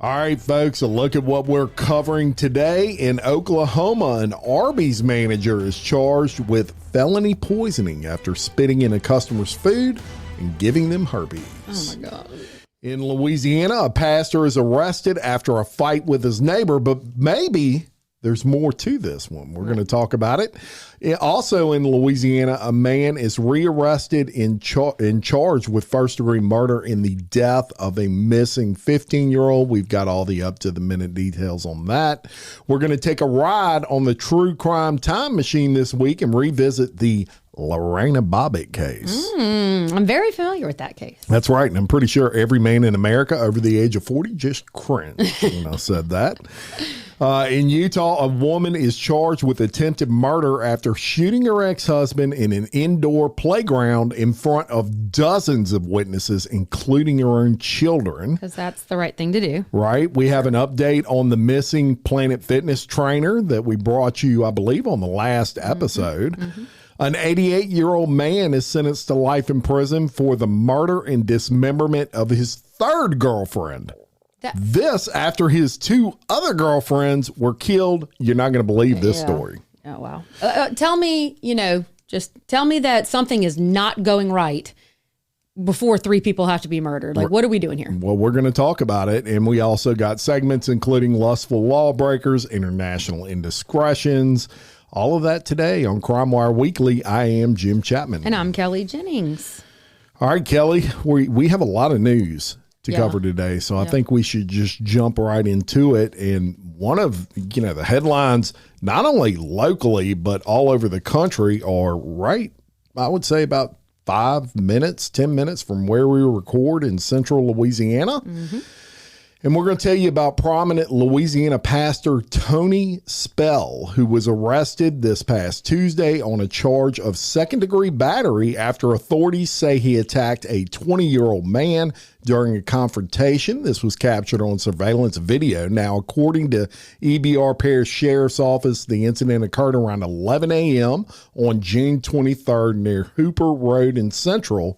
All right, folks, a look at what we're covering today. In Oklahoma, an Arby's manager is charged with felony poisoning after spitting in a customer's food and giving them herpes. Oh, my God. In Louisiana, a pastor is arrested after a fight with his neighbor, but maybe there's more to this one. We're going to talk about it. Also in Louisiana, a man is rearrested and charged with first-degree murder in the death of a missing 15-year-old. We've got all the up-to-the-minute details on that. We're going to take a ride on the true crime time machine this week and revisit the Lorena Bobbitt case. I'm very familiar with that case. That's right. And I'm pretty sure every man in America over the age of 40 just cringed when I said that. In Utah, a woman is charged with attempted murder after shooting her ex-husband in an indoor playground in front of dozens of witnesses, including her own children. Because that's the right thing to do. Right. We have an update on the missing Planet Fitness trainer that we brought you, I believe, on the last episode. An 88-year-old man is sentenced to life in prison for the murder and dismemberment of his third girlfriend. This after his two other girlfriends were killed. You're not going to believe this story. Oh, wow. Tell me, just tell me that something is not going right before three people have to be murdered. Like, what are we doing here? Well, we're going to talk about it. And we also got segments including Lustful Lawbreakers, International Indiscretions, all of that today on Crime Wire Weekly. I am Jim Chapman. And I'm Kelly Jennings. All right, Kelly, we have a lot of news to cover today. So I think we should just jump right into it. And one of, the headlines, not only locally, but all over the country are I would say about 10 minutes from where we record in central Louisiana. And we're going to tell you about prominent Louisiana pastor Tony Spell, who was arrested this past Tuesday on a charge of second-degree battery after authorities say he attacked a 20-year-old man during a confrontation. This was captured on surveillance video. Now, according to EBR Parish Sheriff's Office, the incident occurred around 11 a.m. on June 23rd near Hooper Road in Central,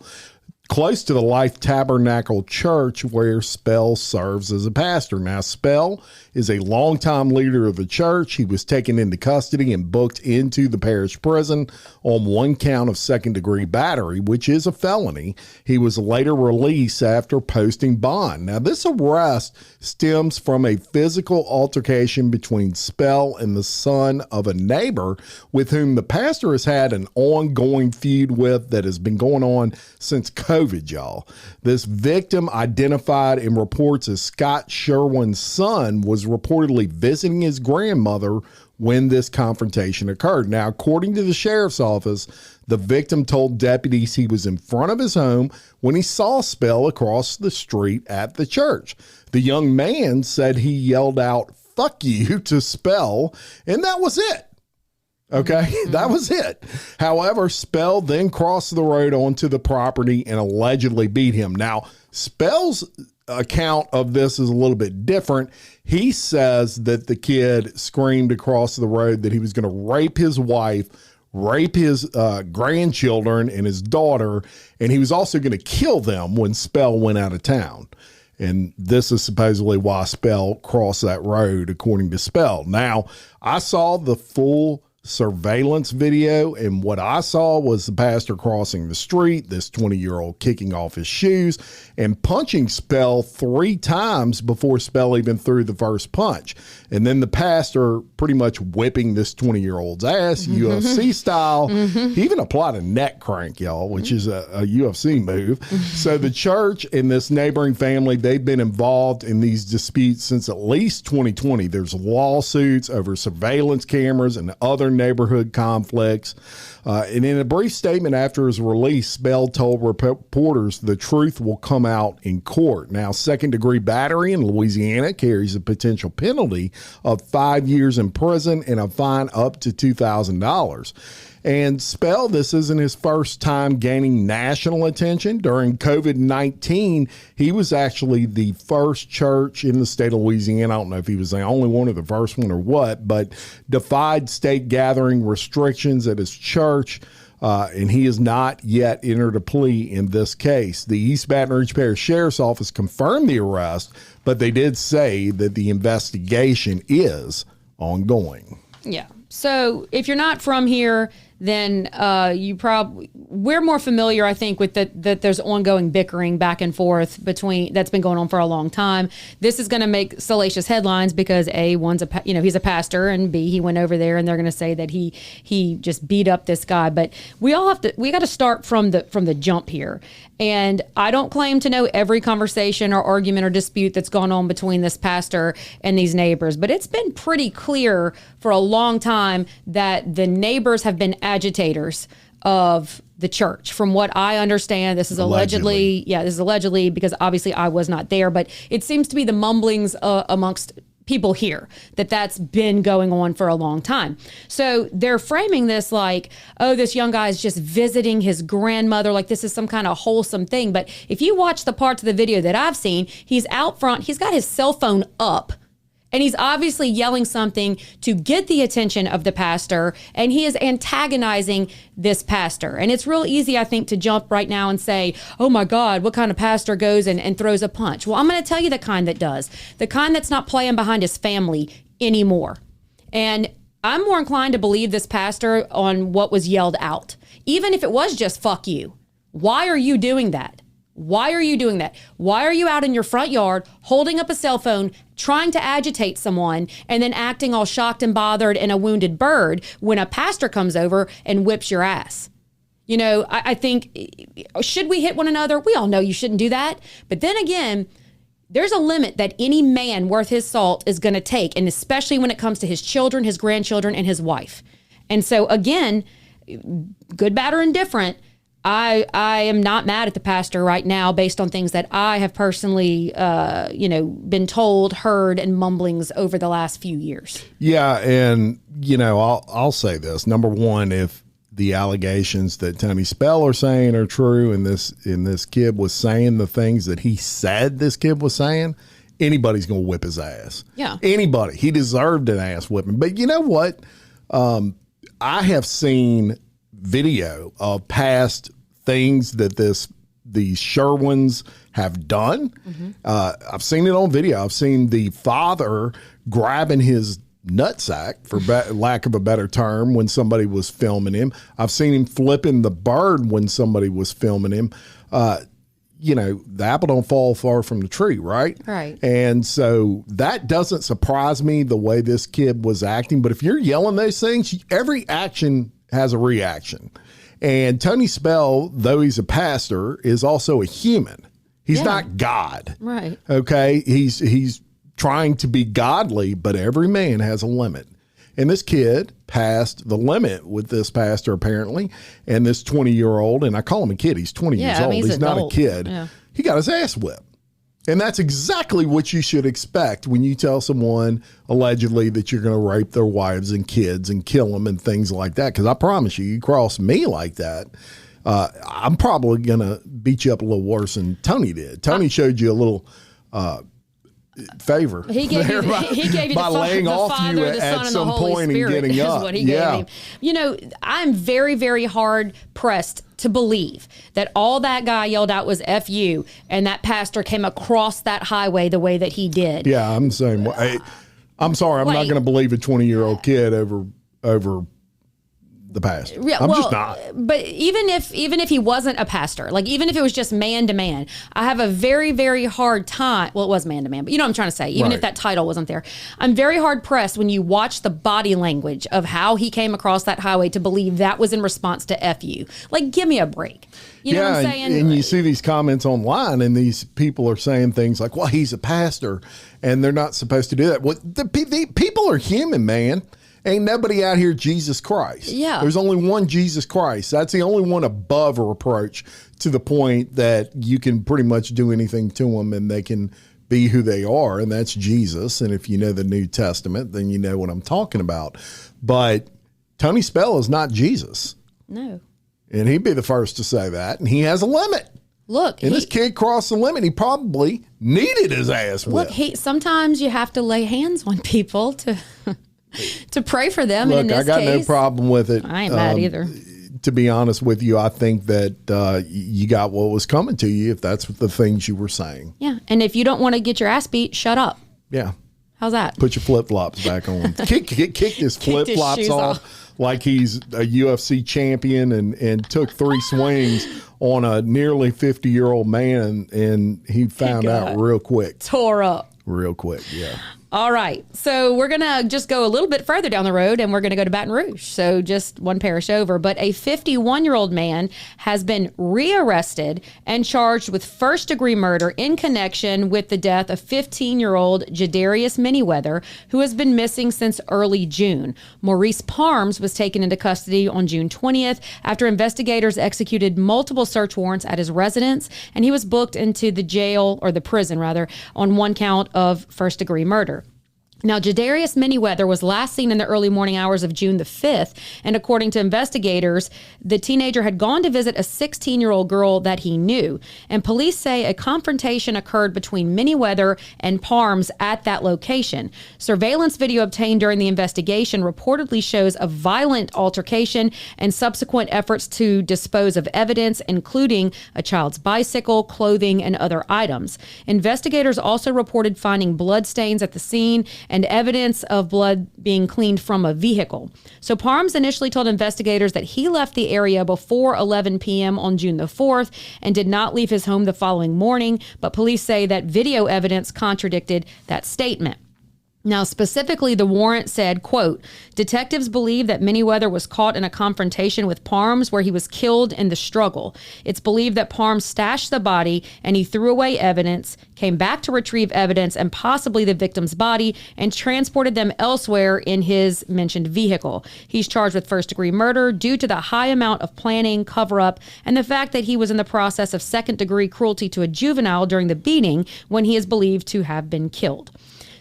close to the Life Tabernacle Church where Spell serves as a pastor. Now, Spell is a longtime leader of the church. He was taken into custody and booked into the parish prison on one count of second-degree battery, which is a felony. He was later released after posting bond. Now, this arrest stems from a physical altercation between Spell and the son of a neighbor with whom the pastor has had an ongoing feud with that has been going on since COVID, y'all. This victim, identified in reports as Scott Sherwin's son, was reportedly visiting his grandmother when this confrontation occurred. Now, according to the sheriff's office, the victim told deputies he was in front of his home when he saw Spell across the street at the church. The young man said he yelled out, "Fuck you," to Spell, and that was it. Okay, that was it. However, Spell then crossed the road onto the property and allegedly beat him. Now, Spell's account of this is a little bit different. He says that the kid screamed across the road that he was going to rape his wife, rape his grandchildren and his daughter, and he was also going to kill them when Spell went out of town. And this is supposedly why Spell crossed that road, according to Spell. Now, I saw the full surveillance video, and what I saw was the pastor crossing the street, this 20-year-old kicking off his shoes and punching Spell 3 times before Spell even threw the first punch. And then the pastor pretty much whipping this 20-year-old's ass, UFC style. He even applied a neck crank, y'all, which is a UFC move. So the church and this neighboring family, they've been involved in these disputes since at least 2020. There's lawsuits over surveillance cameras and other neighborhood conflicts. And in a brief statement after his release, Spell told reporters the truth will come out in court. Now, second-degree battery in Louisiana carries a potential penalty of 5 years in prison and a fine up to $2,000. And Spell, this isn't his first time gaining national attention. During COVID-19, he was actually the first church in the state of Louisiana. I don't know if he was the only one or the first one or what, but defied state gathering restrictions at his church. and he has not yet entered a plea in this case. The East Baton Rouge Parish Sheriff's Office confirmed the arrest, but they did say that the investigation is ongoing. Yeah. So if you're not from here, then we're more familiar, I think, with that there's ongoing bickering back and forth that's been going on for a long time. This is going to make salacious headlines because he's a pastor, and B, he went over there and they're going to say that he just beat up this guy. But we got to start from the jump here. And I don't claim to know every conversation or argument or dispute that's gone on between this pastor and these neighbors, but it's been pretty clear for a long time that the neighbors have been agitators of the church. From what I understand, this is allegedly because obviously I was not there, but it seems to be the mumblings amongst people here that's been going on for a long time. So they're framing this like, oh, this young guy is just visiting his grandmother, like this is some kind of wholesome thing. But if you watch the parts of the video that I've seen, he's out front, he's got his cell phone up, and he's obviously yelling something to get the attention of the pastor, and he is antagonizing this pastor. And it's real easy, I think, to jump right now and say, oh my God, what kind of pastor goes and throws a punch? Well, I'm going to tell you the kind that does. The kind that's not playing behind his family anymore. And I'm more inclined to believe this pastor on what was yelled out. Even if it was just fuck you. Why are you doing that? Why are you doing that? Why are you out in your front yard holding up a cell phone, trying to agitate someone, and then acting all shocked and bothered and a wounded bird when a pastor comes over and whips your ass? You know, I think, should we hit one another? We all know you shouldn't do that. But then again, there's a limit that any man worth his salt is going to take, and especially when it comes to his children, his grandchildren, and his wife. And so again, good, bad, or indifferent, I am not mad at the pastor right now based on things that I have personally, been told, heard, and mumblings over the last few years. Yeah, and, I'll say this. Number one, if the allegations that Tony Spell are saying are true and this kid was saying the things that he said this kid was saying, anybody's going to whip his ass. Yeah. Anybody. He deserved an ass whipping. But you know what? I have seen video of past things that these Sherwins have done. Mm-hmm. I've seen it on video. I've seen the father grabbing his nutsack, for lack of a better term, when somebody was filming him. I've seen him flipping the bird when somebody was filming him. The apple don't fall far from the tree, right? Right. And so that doesn't surprise me, the way this kid was acting. But if you're yelling those things, every action has a reaction. And Tony Spell, though he's a pastor, is also a human. He's not God. Right. Okay. He's trying to be godly, but every man has a limit. And this kid passed the limit with this pastor, apparently. And this 20-year-old, and I call him a kid, he's 20 years old. He's not a kid. Yeah. He got his ass whipped. And that's exactly what you should expect when you tell someone allegedly that you're going to rape their wives and kids and kill them and things like that. Because I promise you cross me like that, I'm probably going to beat you up a little worse than Tony did. Tony showed you a little favor. He gave you by laying off you at some point and getting up. What he gave him. I'm very, very hard pressed to believe that all that guy yelled out was F you, and that pastor came across that highway the way that he did. Yeah, I'm the same way. I'm sorry, I'm not going to believe a 20-year-old kid over the pastor. Yeah, I'm just not. But even if he wasn't a pastor, like even if it was just man to man, I have a very, very hard time. Well, it was man to man, but you know what I'm trying to say. Even if that title wasn't there, I'm very hard pressed when you watch the body language of how he came across that highway to believe that was in response to F you. Like, give me a break. You know what I'm saying? And you see these comments online, and these people are saying things like, well, he's a pastor, and they're not supposed to do that. Well, the people are human, man. Ain't nobody out here Jesus Christ. Yeah. There's only one Jesus Christ. That's the only one above reproach, to the point that you can pretty much do anything to them and they can be who they are, and that's Jesus. And if you know the New Testament, then you know what I'm talking about. But Tony Spell is not Jesus. No. And he'd be the first to say that. And he has a limit. Look. And this kid crossed the limit. He probably needed his ass whipped. Look, sometimes you have to lay hands on people to pray for them. Look, and in this I got case, no problem with it. I ain't mad either. to be honest with you, I think that you got what was coming to you if that's the things you were saying. Yeah. And if you don't want to get your ass beat, shut up. Yeah. How's that? Put your flip-flops back on. kick his flip-flops off like he's a UFC champion and took 3 swings on a nearly 50-year-old man, and he found out real quick. Tore up. Real quick, yeah. All right. So we're going to just go a little bit further down the road, and we're going to go to Baton Rouge. So just one parish over. But a 51-year-old man has been rearrested and charged with first-degree murder in connection with the death of 15-year-old Jadarius Minnieweather, who has been missing since early June. Maurice Parms was taken into custody on June 20th after investigators executed multiple search warrants at his residence, and he was booked into the jail, or the prison rather, on one count of first-degree murder. Now, Jadarius Minnieweather was last seen in the early morning hours of June the 5th, and according to investigators, the teenager had gone to visit a 16-year-old girl that he knew, and police say a confrontation occurred between Minnieweather and Parms at that location. Surveillance video obtained during the investigation reportedly shows a violent altercation and subsequent efforts to dispose of evidence, including a child's bicycle, clothing, and other items. Investigators also reported finding bloodstains at the scene and evidence of blood being cleaned from a vehicle. So Parms initially told investigators that he left the area before 11 p.m. on June the 4th and did not leave his home the following morning, but police say that video evidence contradicted that statement. Now, specifically, the warrant said, quote, detectives believe that Minnieweather was caught in a confrontation with Parms where he was killed in the struggle. It's believed that Parms stashed the body and he threw away evidence, came back to retrieve evidence and possibly the victim's body, and transported them elsewhere in his mentioned vehicle. He's charged with first-degree murder due to the high amount of planning, cover-up, and the fact that he was in the process of second-degree cruelty to a juvenile during the beating when he is believed to have been killed.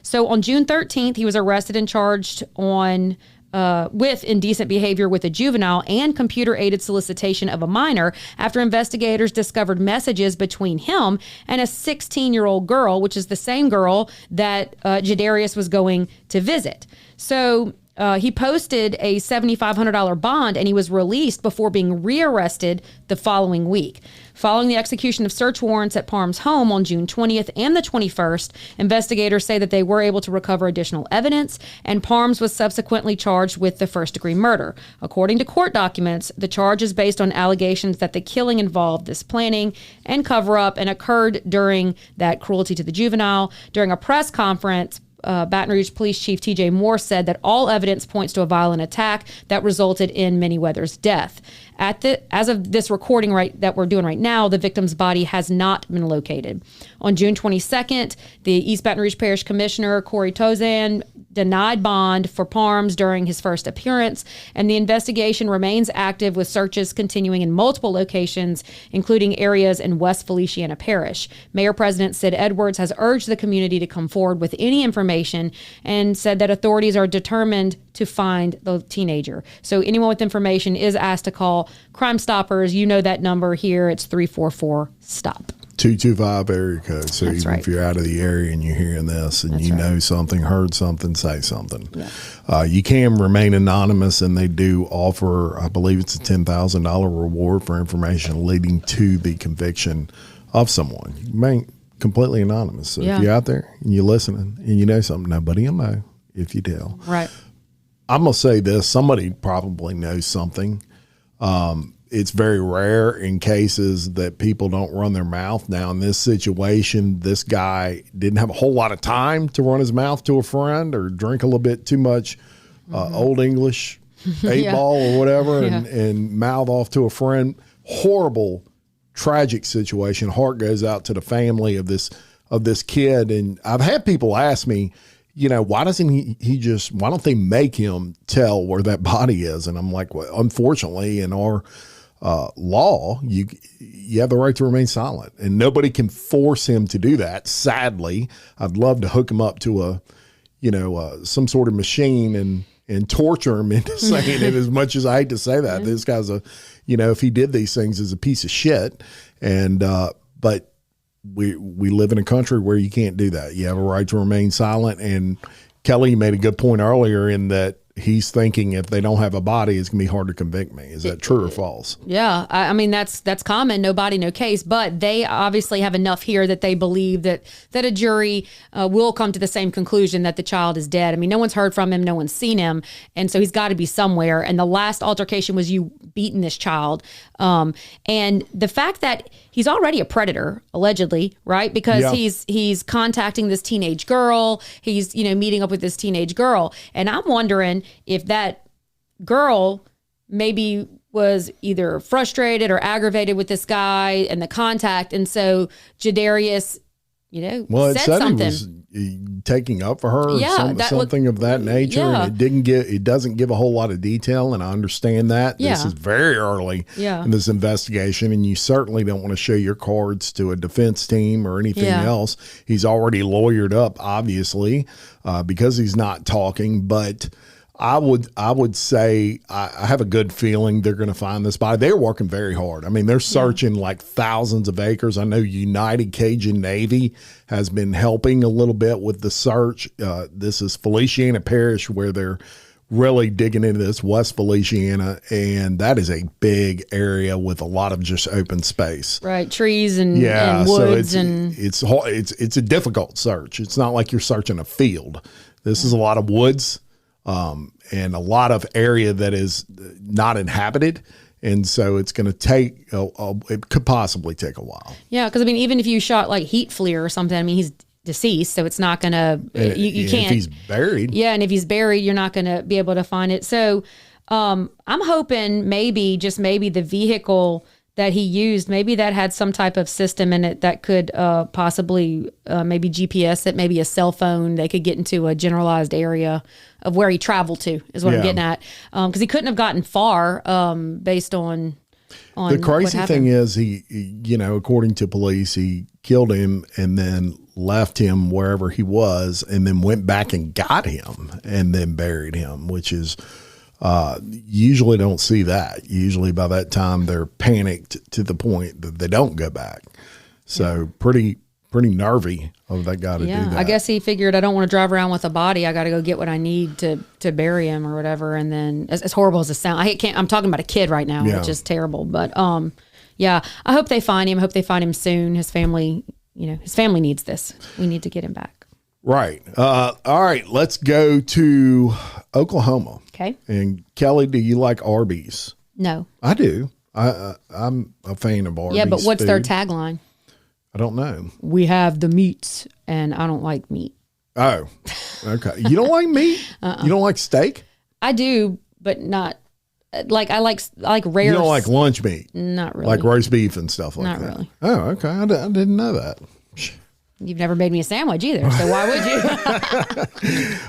So on June 13th, he was arrested and charged with indecent behavior with a juvenile and computer-aided solicitation of a minor after investigators discovered messages between him and a 16-year-old girl, which is the same girl that Jadarius was going to visit. So he posted a $7,500 bond and he was released before being rearrested the following week. Following the execution of search warrants at Parms' home on June 20th and the 21st, investigators say that they were able to recover additional evidence, and Parms was subsequently charged with the first-degree murder. According to court documents, the charge is based on allegations that the killing involved this planning and cover-up and occurred during that cruelty to the juvenile. During a press conference, Baton Rouge Police Chief T.J. Moore said that all evidence points to a violent attack that resulted in Minnieweather's death. As of this recording that we're doing right now, the victim's body has not been located. On June 22nd, the East Baton Rouge Parish Commissioner Corey Tozan denied bond for Parms during his first appearance, and the investigation remains active with searches continuing in multiple locations, including areas in West Feliciana Parish. Mayor President Sid Edwards has urged the community to come forward with any information and said that authorities are determined to find the teenager. So anyone with information is asked to call Crime Stoppers. You know that number here. It's 344-STOP. 225 area code. So That's even right. if you're out of the area and you're hearing this and That's right. know something, heard something, say something. Yeah. You can remain anonymous, and they do offer, I believe it's a $10,000 reward for information leading to the conviction of someone. You remain completely anonymous. So if you're out there and you're listening and you know something, nobody will know if you tell. Right. I'm going to say this. Somebody probably knows something. It's very rare in cases that people don't run their mouth. Now, in this situation, this guy didn't have a whole lot of time to run his mouth to a friend or drink a little bit too much Old English 8-ball or whatever and mouth off to a friend. Horrible, tragic situation. Heart goes out to the family of this kid. And I've had people ask me, why doesn't why don't they make him tell where that body is? And I'm like, well, unfortunately, in our law, you have the right to remain silent, and nobody can force him to do that. Sadly, I'd love to hook him up to some sort of machine and torture him into saying it. As much as I hate to say that, this guy's if he did these things, is a piece of shit. And but we live in a country where you can't do that. You have a right to remain silent. And Kelly, you made a good point earlier in that he's thinking if they don't have a body, it's going to be hard to convict me. Is that true or false? Yeah. I mean, that's common. No body, no case. But they obviously have enough here that they believe that a jury will come to the same conclusion that the child is dead. I mean, no one's heard from him. No one's seen him. And so he's got to be somewhere. And the last altercation was you beating this child. And the fact that he's already a predator, allegedly, right? Because he's contacting this teenage girl. He's, meeting up with this teenage girl. And I'm wondering if that girl maybe was either frustrated or aggravated with this guy and the contact. And so Jadarius, said something. He was taking up for her, something of that nature. Yeah. And it doesn't give a whole lot of detail, and I understand that. Yeah. This is very early in this investigation, and you certainly don't want to show your cards to a defense team or anything else. He's already lawyered up, obviously, because he's not talking, but I would say I have a good feeling they're going to find this body. They're working very hard. I mean, they're searching like thousands of acres. I know United Cajun Navy has been helping a little bit with the search. This is Feliciana Parish where they're really digging into this, West Feliciana, and that is a big area with a lot of just open space. Right, trees and woods, so it's a difficult search. It's not like you're searching a field. This is a lot of woods. And a lot of area that is not inhabited. And so it's going to take, it could possibly take a while. Yeah. Cause I mean, even if you shot like heat flare or something, I mean, he's deceased, so it's not going to, you can't. If he's buried. Yeah. And if he's buried, you're not going to be able to find it. So, I'm hoping maybe the vehicle that he used, maybe that had some type of system in it that could possibly maybe GPS it, maybe a cell phone. They could get into a generalized area of where he traveled to, is what I'm getting at. Because he couldn't have gotten far based on the crazy thing is he, according to police, he killed him and then left him wherever he was and then went back and got him and then buried him, which is usually don't see that. Usually by that time they're panicked to the point that they don't go back. So pretty nervy of that guy to do that. I guess he figured, I don't want to drive around with a body. I got to go get what I need to bury him or whatever. And then as horrible as it sounds, I'm talking about a kid right now, which is terrible. But I hope they find him. I hope they find him soon. His family, his family needs this. We need to get him back. Right. All right. Let's go to Oklahoma. Okay. And Kelly, do you like Arby's? No. I do. I'm a fan of Arby's. Yeah, but what's their tagline? I don't know. We have the meats, and I don't like meat. Oh, okay. You don't like meat? You don't like steak? I do, but not like I like rare. You don't like lunch meat? Not really. Like roast beef and stuff like that? Not really. Oh, okay. I didn't know that. You've never made me a sandwich either, so why would you?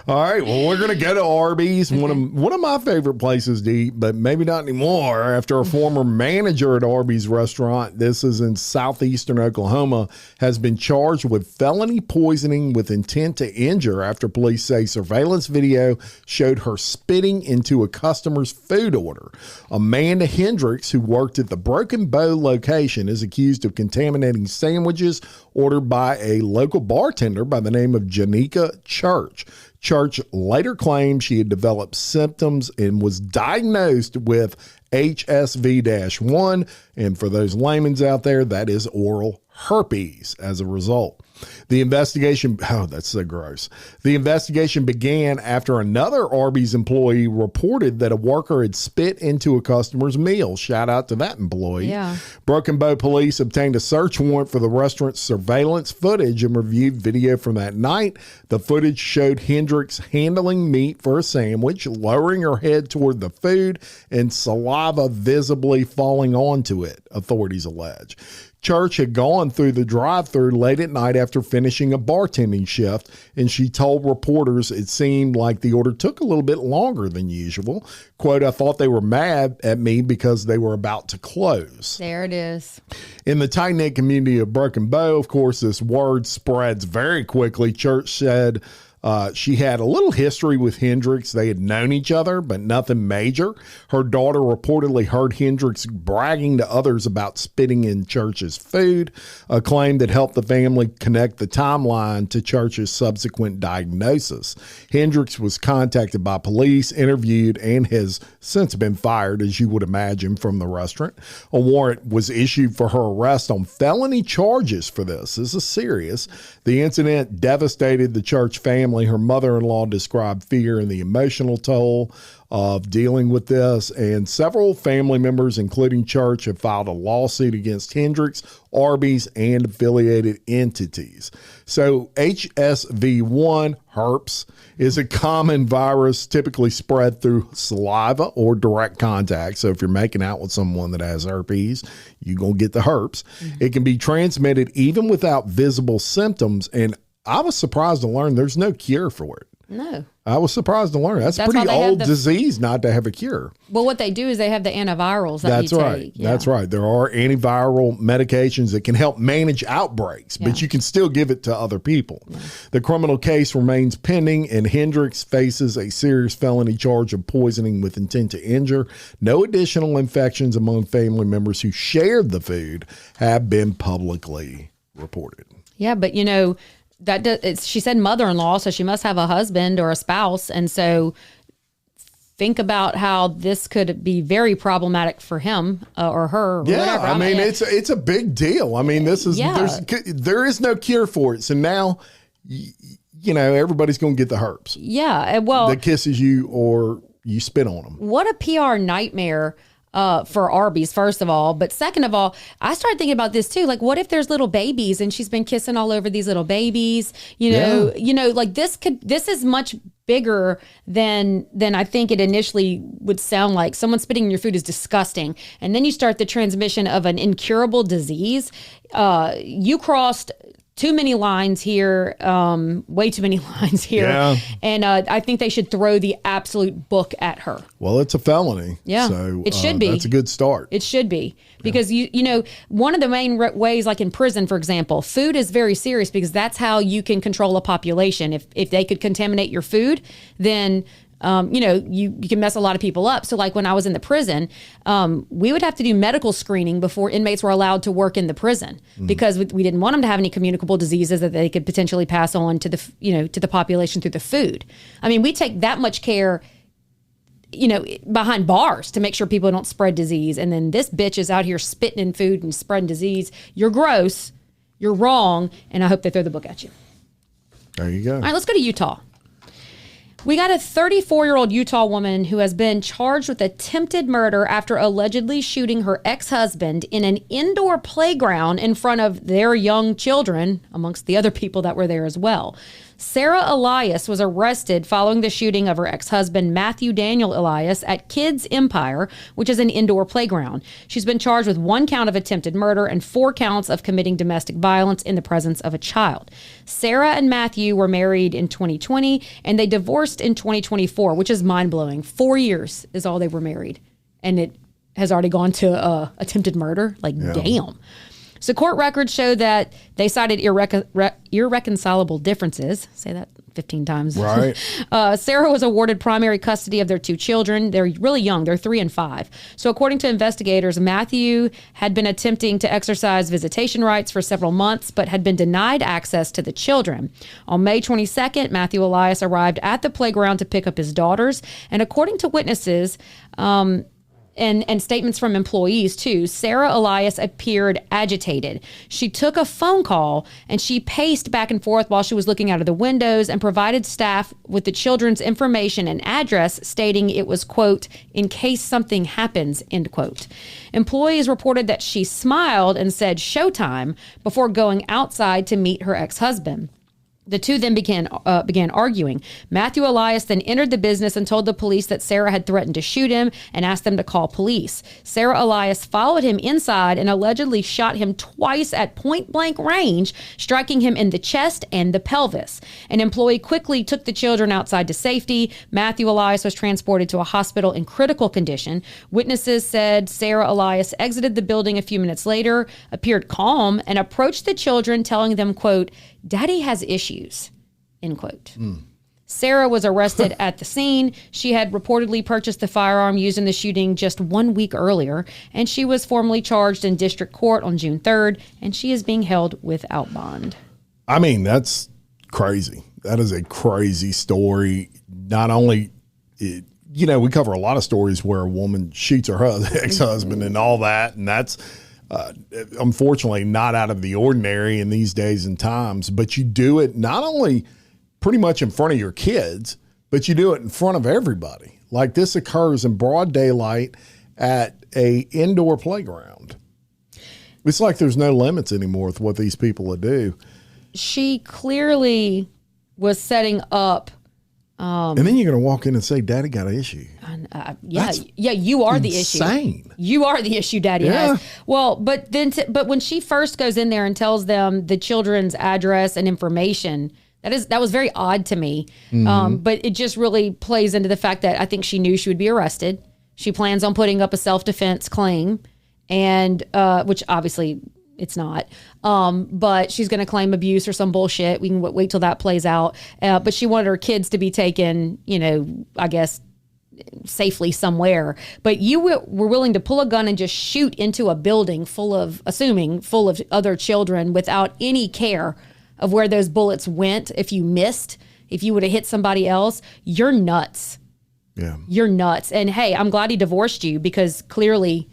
All right, well, we're going to go to Arby's, one of my favorite places to eat, but maybe not anymore. After a former manager at Arby's restaurant, this is in southeastern Oklahoma, has been charged with felony poisoning with intent to injure after police say surveillance video showed her spitting into a customer's food order. Amanda Hendricks, who worked at the Broken Bow location, is accused of contaminating sandwiches ordered by a local bartender by the name of Janika Church. Church later claimed she had developed symptoms and was diagnosed with HSV-1. And for those layman's out there, that is oral herpes as a result. The investigation, that's so gross. The investigation began after another Arby's employee reported that a worker had spit into a customer's meal. Shout out to that employee. Yeah. Broken Bow police obtained a search warrant for the restaurant's surveillance footage and reviewed video from that night. The footage showed Hendricks handling meat for a sandwich, lowering her head toward the food, and saliva visibly falling onto it, authorities allege. Church had gone through the drive-thru late at night after finishing a bartending shift, and she told reporters it seemed like the order took a little bit longer than usual. Quote, I thought they were mad at me because they were about to close. There it is. In the tight-knit community of Broken Bow, of course, this word spreads very quickly. Church said She had a little history with Hendricks. They had known each other, but nothing major. Her daughter reportedly heard Hendricks bragging to others about spitting in Church's food, a claim that helped the family connect the timeline to Church's subsequent diagnosis. Hendricks was contacted by police, interviewed, and has since been fired, as you would imagine, from the restaurant. A warrant was issued for her arrest on felony charges for this. This is serious. The incident devastated the Church family. Her mother-in-law described fear and the emotional toll of dealing with this, and several family members, including Church, have filed a lawsuit against Hendricks, Arby's, and affiliated entities. So HSV1, herpes, is a common virus typically spread through saliva or direct contact. So if you're making out with someone that has herpes, you're going to get the herpes. Mm-hmm. It can be transmitted even without visible symptoms, and I was surprised to learn there's no cure for it. No. I was surprised to learn. That's a pretty old disease not to have a cure. Well, what they do is they have the antivirals that That's you right. take. Yeah. That's right. There are antiviral medications that can help manage outbreaks, but you can still give it to other people. Yeah. The criminal case remains pending, and Hendricks faces a serious felony charge of poisoning with intent to injure. No additional infections among family members who shared the food have been publicly reported. Yeah, but she said mother-in-law, so she must have a husband or a spouse. And so think about how this could be very problematic for him or her. Or whatever. I mean, it's a big deal. I mean, there is no cure for it. So now, everybody's going to get the herpes. Yeah. Well, that kisses you or you spit on them. What a PR nightmare. For Arby's, first of all. But second of all, I started thinking about this too. Like, what if there's little babies and she's been kissing all over these little babies? Like this is much bigger than I think it initially would sound like. Someone spitting in your food is disgusting. And then you start the transmission of an incurable disease. You crossed too many lines here, way too many lines here. Yeah. And I think they should throw the absolute book at her. Well, it's a felony. Yeah, so it should be. That's a good start. It should be. Because, one of the main ways, like in prison, for example, food is very serious because that's how you can control a population. If they could contaminate your food, then... you can mess a lot of people up. So like when I was in the prison, we would have to do medical screening before inmates were allowed to work in the prison because we didn't want them to have any communicable diseases that they could potentially pass on to the population through the food. I mean, we take that much care, behind bars to make sure people don't spread disease. And then this bitch is out here spitting in food and spreading disease. You're gross. You're wrong. And I hope they throw the book at you. There you go. All right, let's go to Utah. We got a 34-year-old Utah woman who has been charged with attempted murder after allegedly shooting her ex-husband in an indoor playground in front of their young children, amongst the other people that were there as well. Sarah Elias was arrested following the shooting of her ex-husband, Matthew Daniel Elias, at Kids Empire, which is an indoor playground. She's been charged with 1 count of attempted murder and 4 counts of committing domestic violence in the presence of a child. Sarah and Matthew were married in 2020, and they divorced in 2024, which is mind-blowing. 4 years is all they were married, and it has already gone to attempted murder. Damn. So court records show that they cited irreconcilable differences. Say that 15 times. Right. Sarah was awarded primary custody of their 2 children. They're really young. They're 3 and 5. So according to investigators, Matthew had been attempting to exercise visitation rights for several months, but had been denied access to the children. On May 22nd, Matthew Elias arrived at the playground to pick up his daughters. And according to witnesses, and statements from employees too, Sarah Elias appeared agitated. She took a phone call and she paced back and forth while she was looking out of the windows and provided staff with the children's information and address, stating it was, quote, in case something happens, end quote. Employees reported that she smiled and said showtime before going outside to meet her ex-husband. The two then began arguing. Matthew Elias then entered the business and told the police that Sarah had threatened to shoot him and asked them to call police. Sarah Elias followed him inside and allegedly shot him twice at point-blank range, striking him in the chest and the pelvis. An employee quickly took the children outside to safety. Matthew Elias was transported to a hospital in critical condition. Witnesses said Sarah Elias exited the building a few minutes later, appeared calm, and approached the children, telling them, quote, "Daddy has issues," end quote. Sarah was arrested at the scene. She had reportedly purchased the firearm used in the shooting just 1 week earlier, and she was formally charged in district court on June 3rd, and she is being held without bond. I mean, that's crazy. That is a crazy story. Not only, we cover a lot of stories where a woman shoots her ex-husband and all that, and that's unfortunately not out of the ordinary in these days and times, but you do it not only pretty much in front of your kids, but you do it in front of everybody. Like this occurs in broad daylight at a indoor playground. It's like there's no limits anymore with what these people do. She clearly was setting up. And then you're going to walk in and say, Daddy got an issue. You are the issue. Insane. You are the issue, Daddy has. Well, but when she first goes in there and tells them the children's address and information, that was very odd to me. But it just really plays into the fact that I think she knew she would be arrested. She plans on putting up a self-defense claim, and which obviously it's not. But she's going to claim abuse or some bullshit. We can wait till that plays out. But she wanted her kids to be taken, I guess, safely somewhere. But you were willing to pull a gun and just shoot into a building full of other children without any care of where those bullets went. If you missed, if you would have hit somebody else, you're nuts. Yeah. You're nuts. And hey, I'm glad he divorced you, because clearly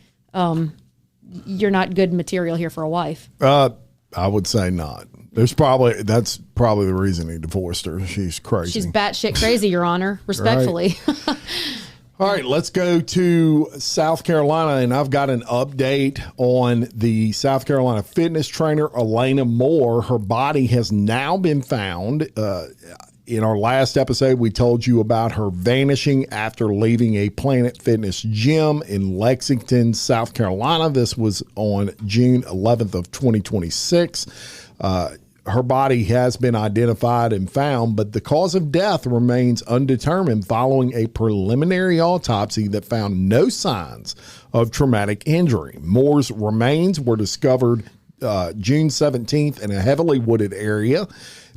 you're not good material here for a wife. I would say not. That's probably the reason he divorced her. She's crazy. She's batshit crazy, Your Honor. Respectfully. Right. All right, let's go to South Carolina, and I've got an update on the South Carolina fitness trainer, Elena Moore. Her body has now been found. In our last episode, we told you about her vanishing after leaving a Planet Fitness gym in Lexington, South Carolina. This was on June 11th of 2026. Her body has been identified and found, but the cause of death remains undetermined following a preliminary autopsy that found no signs of traumatic injury. Moore's remains were discovered June 17th in a heavily wooded area.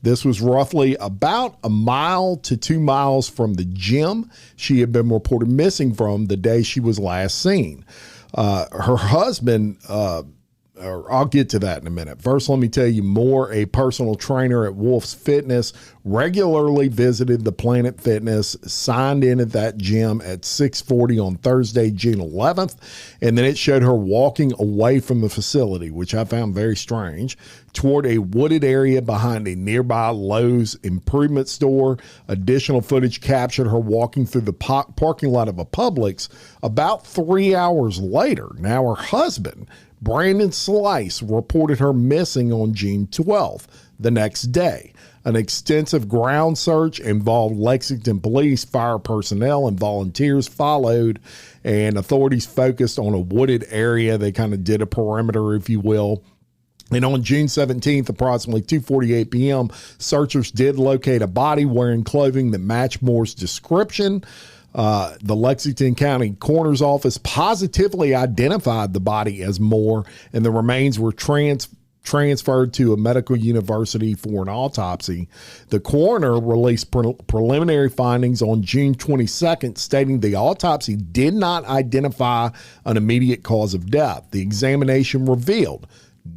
This was roughly about a mile to 2 miles from the gym she had been reported missing from the day she was last seen. Her husband, I'll get to that in a minute. First, let me tell you Moore, a personal trainer at Wolf's Fitness, regularly visited the Planet Fitness, signed in at that gym at 6:40 on Thursday, June 11th, and then it showed her walking away from the facility, which I found very strange, toward a wooded area behind a nearby Lowe's improvement store. Additional footage captured her walking through the parking lot of a Publix about 3 hours later. Now, her husband, Brandon Slice, reported her missing on June 12th, the next day. An extensive ground search involved Lexington police, fire personnel, and volunteers followed, and authorities focused on a wooded area. They kind of did a perimeter, if you will. And on June 17th, approximately 2:48 p.m., searchers did locate a body wearing clothing that matched Moore's description. The Lexington County Coroner's Office positively identified the body as Moore, and the remains were transferred to a medical university for an autopsy. The coroner released preliminary findings on June 22nd, stating the autopsy did not identify an immediate cause of death. The examination revealed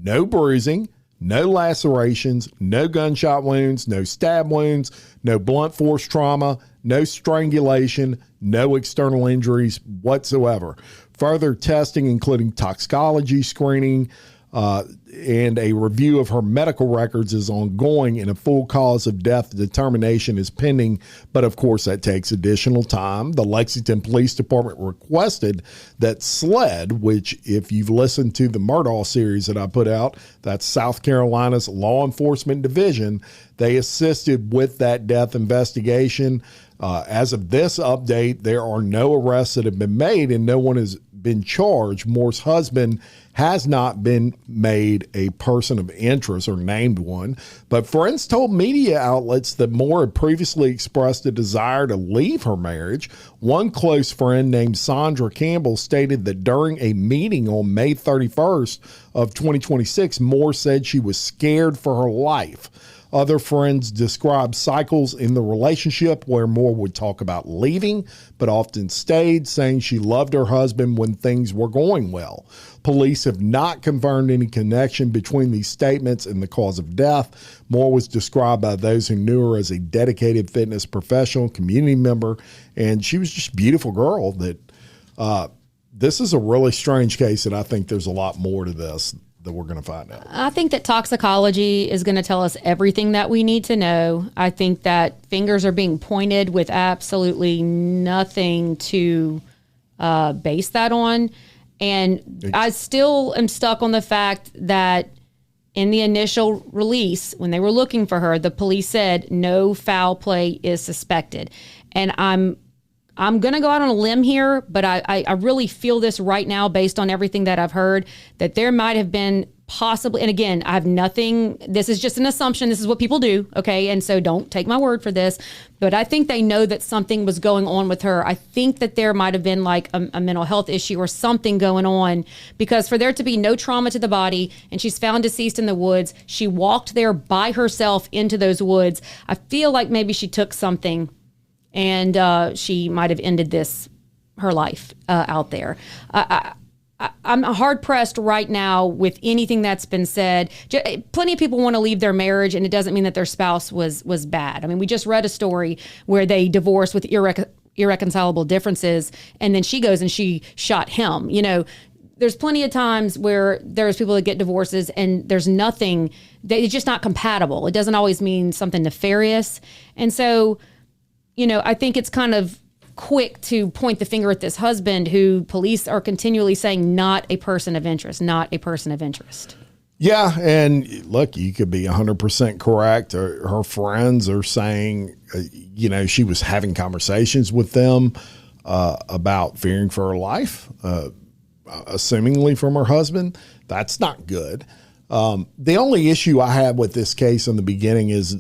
no bruising, no lacerations, no gunshot wounds, no stab wounds, no blunt force trauma, no strangulation, no external injuries whatsoever. Further testing, including toxicology screening, and a review of her medical records is ongoing, and a full cause of death determination is pending. But of course, that takes additional time. The Lexington Police Department requested that SLED, which if you've listened to the Murdaugh series that I put out, that's South Carolina's law enforcement division, they assisted with that death investigation. As of this update, there are no arrests that have been made and no one has been charged. Moore's husband has not been made a person of interest or named one, but friends told media outlets that Moore had previously expressed a desire to leave her marriage. One close friend named Sandra Campbell stated that during a meeting on May 31st of 2026, Moore said she was scared for her life. Other friends described cycles in the relationship where Moore would talk about leaving, but often stayed, saying she loved her husband when things were going well. Police have not confirmed any connection between these statements and the cause of death. Moore was described by those who knew her as a dedicated fitness professional, community member, and she was just a beautiful girl. This is a really strange case, and I think there's a lot more to this that we're going to find out. I think that toxicology is going to tell us everything that we need to know. I think that fingers are being pointed with absolutely nothing to base that on. And I still am stuck on the fact that in the initial release, when they were looking for her, the police said no foul play is suspected. And I'm going to go out on a limb here, but I really feel this right now based on everything that I've heard, that there might have been possibly, and again, I have nothing, this is just an assumption, this is what people do, okay? And so don't take my word for this, but I think they know that something was going on with her. I think that there might have been like a mental health issue or something going on, because for there to be no trauma to the body and she's found deceased in the woods, she walked there by herself into those woods. I feel like maybe she took something and she might have ended her life out there. I'm hard pressed right now with anything that's been said. Plenty of people want to leave their marriage, and it doesn't mean that their spouse was bad. I mean, we just read a story where they divorced with irreconcilable differences, and then she goes and she shot him. You know, there's plenty of times where there's people that get divorces and there's nothing, it's just not compatible. It doesn't always mean something nefarious. And so, you know, I think it's kind of quick to point the finger at this husband who police are continually saying not a person of interest, not a person of interest. Yeah, and look, you could be 100% correct. Her friends are saying, you know, she was having conversations with them about fearing for her life, assumingly from her husband. That's not good. The only issue I had with this case in the beginning is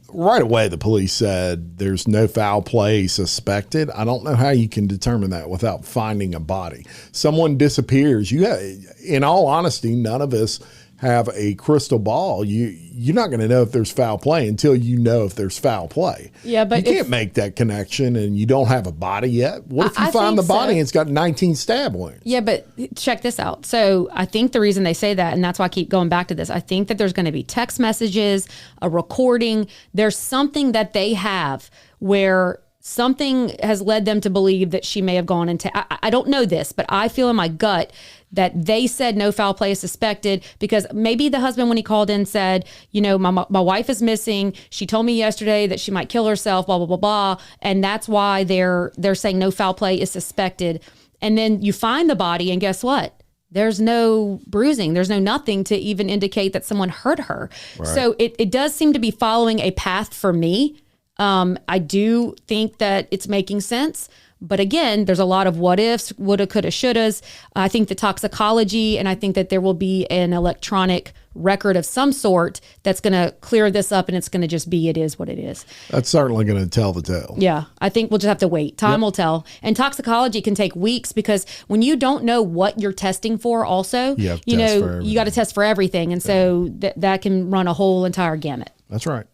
right away the police said there's no foul play suspected. I don't know how you can determine that without finding a body. Someone disappears. In all honesty, none of us have a crystal ball. You're not going to know if there's foul play until you know if there's foul play. Yeah, but you can't make that connection and you don't have a body yet. What if you find the body and it's got 19 stab wounds? Yeah, but check this out. So I think the reason they say that, and that's why I keep going back to this, I think that there's going to be text messages, a recording. There's something that they have where something has led them to believe that she may have gone into, I don't know this, but I feel in my gut that they said no foul play is suspected because maybe the husband, when he called in, said, you know, my wife is missing. She told me yesterday that she might kill herself, blah, blah, blah, blah. And that's why they're saying no foul play is suspected. And then you find the body and guess what? There's no bruising. There's no nothing to even indicate that someone hurt her. Right. So it does seem to be following a path for me. I do think that it's making sense. But again, there's a lot of what ifs, woulda, coulda, shouldas. I think the toxicology, and I think that there will be an electronic record of some sort that's going to clear this up, and it's going to just be, it is what it is. That's certainly going to tell the tale. Yeah, I think we'll just have to wait. Time will tell. And toxicology can take weeks because when you don't know what you're testing for also, you got to test for everything. And so that can run a whole entire gamut. That's right.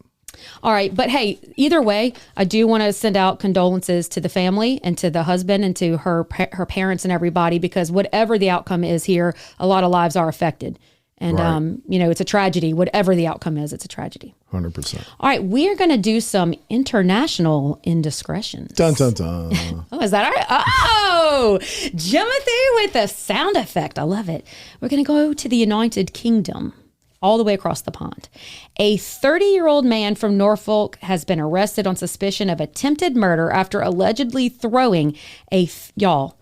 All right. But hey, either way, I do want to send out condolences to the family and to the husband and to her parents and everybody, because whatever the outcome is here, a lot of lives are affected. And, right. It's a tragedy. Whatever the outcome is, it's a tragedy. 100%. All right. We are going to do some international indiscretions. Dun, dun, dun. Oh, is that all right? Oh, Jimothy with the sound effect. I love it. We're going to go to the United Kingdom, all the way across the pond. A 30-year-old man from Norfolk has been arrested on suspicion of attempted murder after allegedly throwing y'all,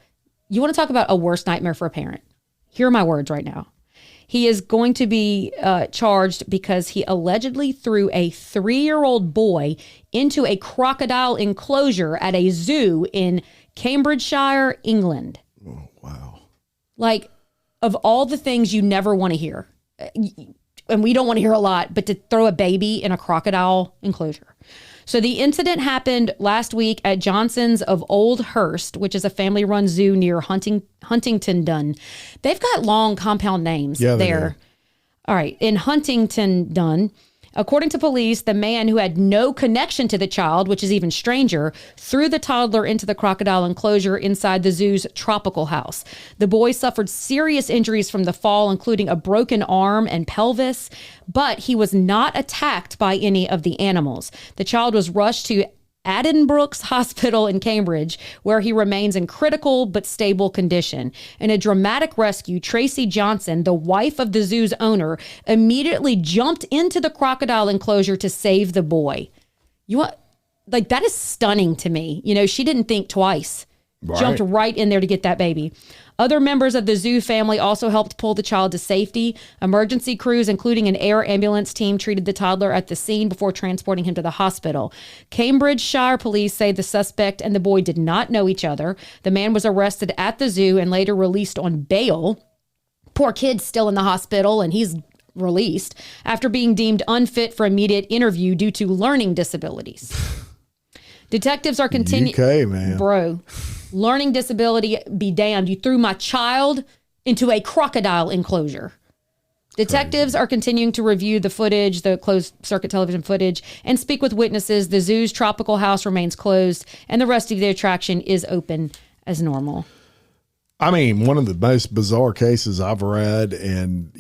you want to talk about a worst nightmare for a parent? Hear my words right now. He is going to be charged because he allegedly threw a 3-year-old boy into a crocodile enclosure at a zoo in Cambridgeshire, England. Oh, wow. Like, of all the things you never want to hear, and we don't want to hear a lot, but to throw a baby in a crocodile enclosure. So the incident happened last week at Johnson's of Old Hurst, which is a family-run zoo near Huntington Dun. They've got long compound names there. All right, in Huntington Dun. According to police, the man, who had no connection to the child, which is even stranger, threw the toddler into the crocodile enclosure inside the zoo's tropical house. The boy suffered serious injuries from the fall, including a broken arm and pelvis, but he was not attacked by any of the animals. The child was rushed to Addenbrooke's Hospital in Cambridge, where he remains in critical but stable condition. In a dramatic rescue, Tracy Johnson, the wife of the zoo's owner, immediately jumped into the crocodile enclosure to save the boy. That is stunning to me. She didn't think twice. Right. Jumped right in there to get that baby. Other members of the zoo family also helped pull the child to safety. Emergency crews, including an air ambulance team, treated the toddler at the scene before transporting him to the hospital. Cambridgeshire police say the suspect and the boy did not know each other. The man was arrested at the zoo and later released on bail. Poor kid's still in the hospital, and he's released after being deemed unfit for immediate interview due to learning disabilities. Detectives are continuing. UK, man. Bro. Learning disability be damned. You threw my child into a crocodile enclosure. Detectives are continuing to review the footage, the closed circuit television footage, and speak with witnesses. The zoo's tropical house remains closed, and the rest of the attraction is open as normal. I mean, one of the most bizarre cases I've read, and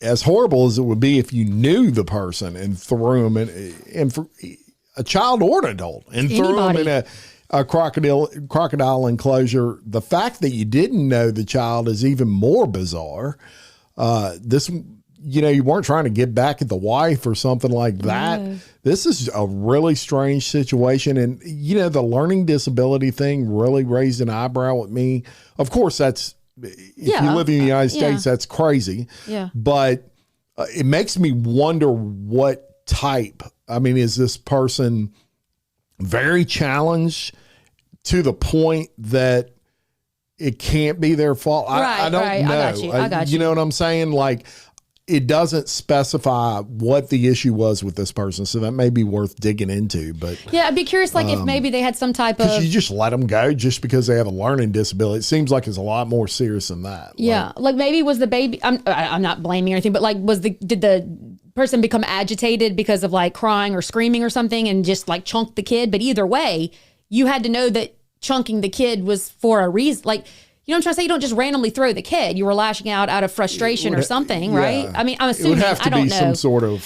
as horrible as it would be if you knew the person and threw him in for a child or an adult and threw him in a crocodile enclosure. The fact that you didn't know the child is even more bizarre. You weren't trying to get back at the wife or something like that. No. This is a really strange situation. And, the learning disability thing really raised an eyebrow with me. Of course, if you live in the United States, that's crazy. Yeah. But it makes me wonder what type. I mean, is this person very challenged to the point that it can't be their fault? I don't know. I got you. You know what I'm saying? Like, it doesn't specify what the issue was with this person, so that may be worth digging into. But yeah, I'd be curious, if maybe they had some type of. You just let them go just because they have a learning disability. It seems like it's a lot more serious than that. Yeah, maybe was the baby. I'm not blaming or anything, but did the person become agitated because of crying or screaming or something, and just chunk the kid? But either way, you had to know that chunking the kid was for a reason. You know what I'm trying to say? You don't just randomly throw the kid. You were lashing out of frustration or something, right? I mean, I'm assuming. It would have to be some sort of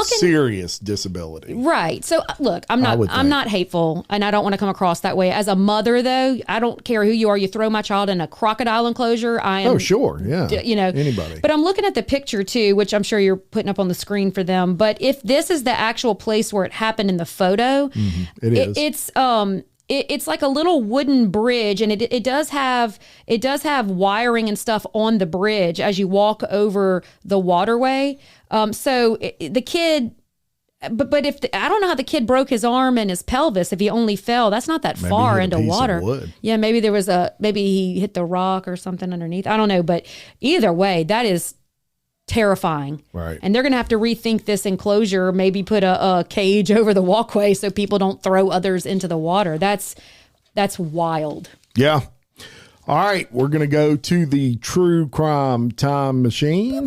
serious disability. Right. So, look, I'm not hateful, and I don't want to come across that way. As a mother, though, I don't care who you are. You throw my child in a crocodile enclosure, I am. Oh, sure. Yeah. Anybody. But I'm looking at the picture, too, which I'm sure you're putting up on the screen for them. But if this is the actual place where it happened in the photo, it is. It's like a little wooden bridge, and it does have wiring and stuff on the bridge as you walk over the waterway. The kid, but I don't know how the kid broke his arm and his pelvis if he only fell. That's not that far into water. Yeah, maybe he hit the rock or something underneath. I don't know, but either way, that is terrifying. Right. And they're going to have to rethink this enclosure, maybe put a cage over the walkway so people don't throw others into the water. That's wild. Yeah. All right. We're going to go to the true crime time machine.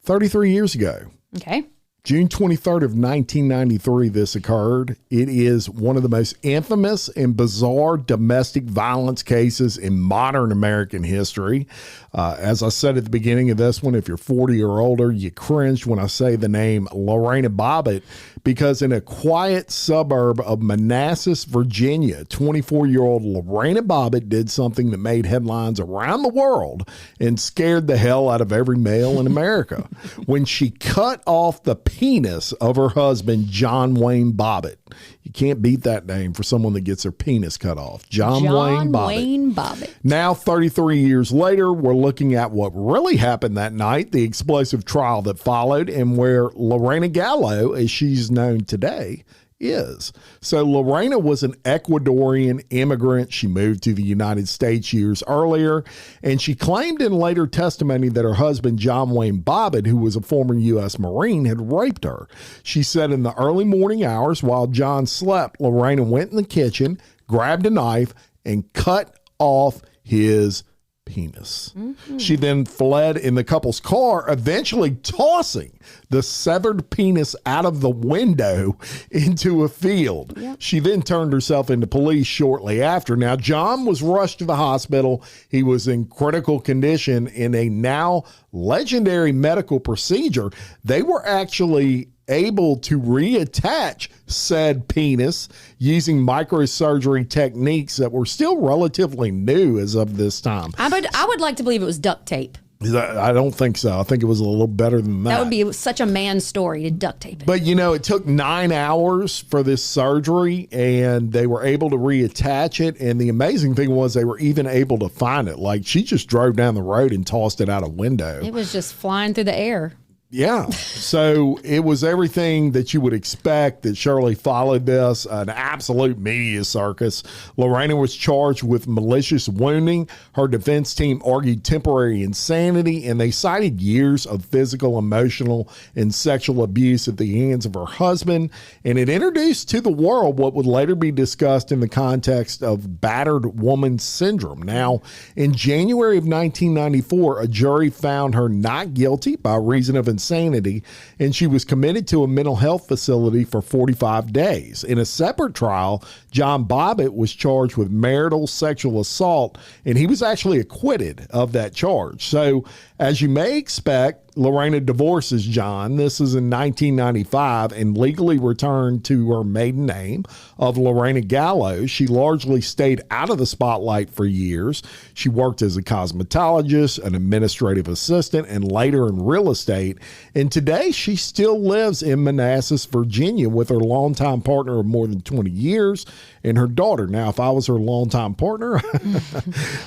33 years ago. Okay. June 23rd of 1993, this occurred. It is one of the most infamous and bizarre domestic violence cases in modern American history. As I said at the beginning of this one, if you're 40 or older, you cringe when I say the name Lorena Bobbitt, because in a quiet suburb of Manassas, Virginia, 24-year-old Lorena Bobbitt did something that made headlines around the world and scared the hell out of every male in America when she cut off the penis of her husband, John Wayne Bobbitt. You can't beat that name for someone that gets their penis cut off. John Wayne Bobbitt. Now, 33 years later, we're looking at what really happened that night, the explosive trial that followed, and where Lorena Gallo, as she's known today, is. So Lorena was an Ecuadorian immigrant. She moved to the United States years earlier, and she claimed in later testimony that her husband, John Wayne Bobbitt, who was a former U.S. Marine, had raped her. She said in the early morning hours while John slept, Lorena went in the kitchen, grabbed a knife, and cut off his penis. Mm-hmm. She then fled in the couple's car, eventually tossing the severed penis out of the window into a field. Yep. She then turned herself into police shortly after. Now, John was rushed to the hospital. He was in critical condition in a now legendary medical procedure. They were actually able to reattach said penis using microsurgery techniques that were still relatively new as of this time. I would like to believe it was duct tape. I don't think so. I think it was a little better than that. That would be such a man's story to duct tape it. But, it took 9 hours for this surgery, and they were able to reattach it. And the amazing thing was they were even able to find it. Like, she just drove down the road and tossed it out a window. It was just flying through the air. Yeah. So it was everything that you would expect that Shirley followed this, an absolute media circus. Lorena was charged with malicious wounding. Her defense team argued temporary insanity, and they cited years of physical, emotional, and sexual abuse at the hands of her husband. And it introduced to the world what would later be discussed in the context of battered woman syndrome. Now, in January of 1994, a jury found her not guilty by reason of insanity, and she was committed to a mental health facility for 45 days. In a separate trial, John Bobbitt was charged with marital sexual assault, and he was actually acquitted of that charge. So, as you may expect, Lorena divorces John. This is in 1995 and legally returned to her maiden name of Lorena Gallo. She largely stayed out of the spotlight for years. She worked as a cosmetologist, an administrative assistant, and later in real estate. And today she still lives in Manassas, Virginia with her longtime partner of more than 20 years and her daughter. Now, if I was her longtime partner,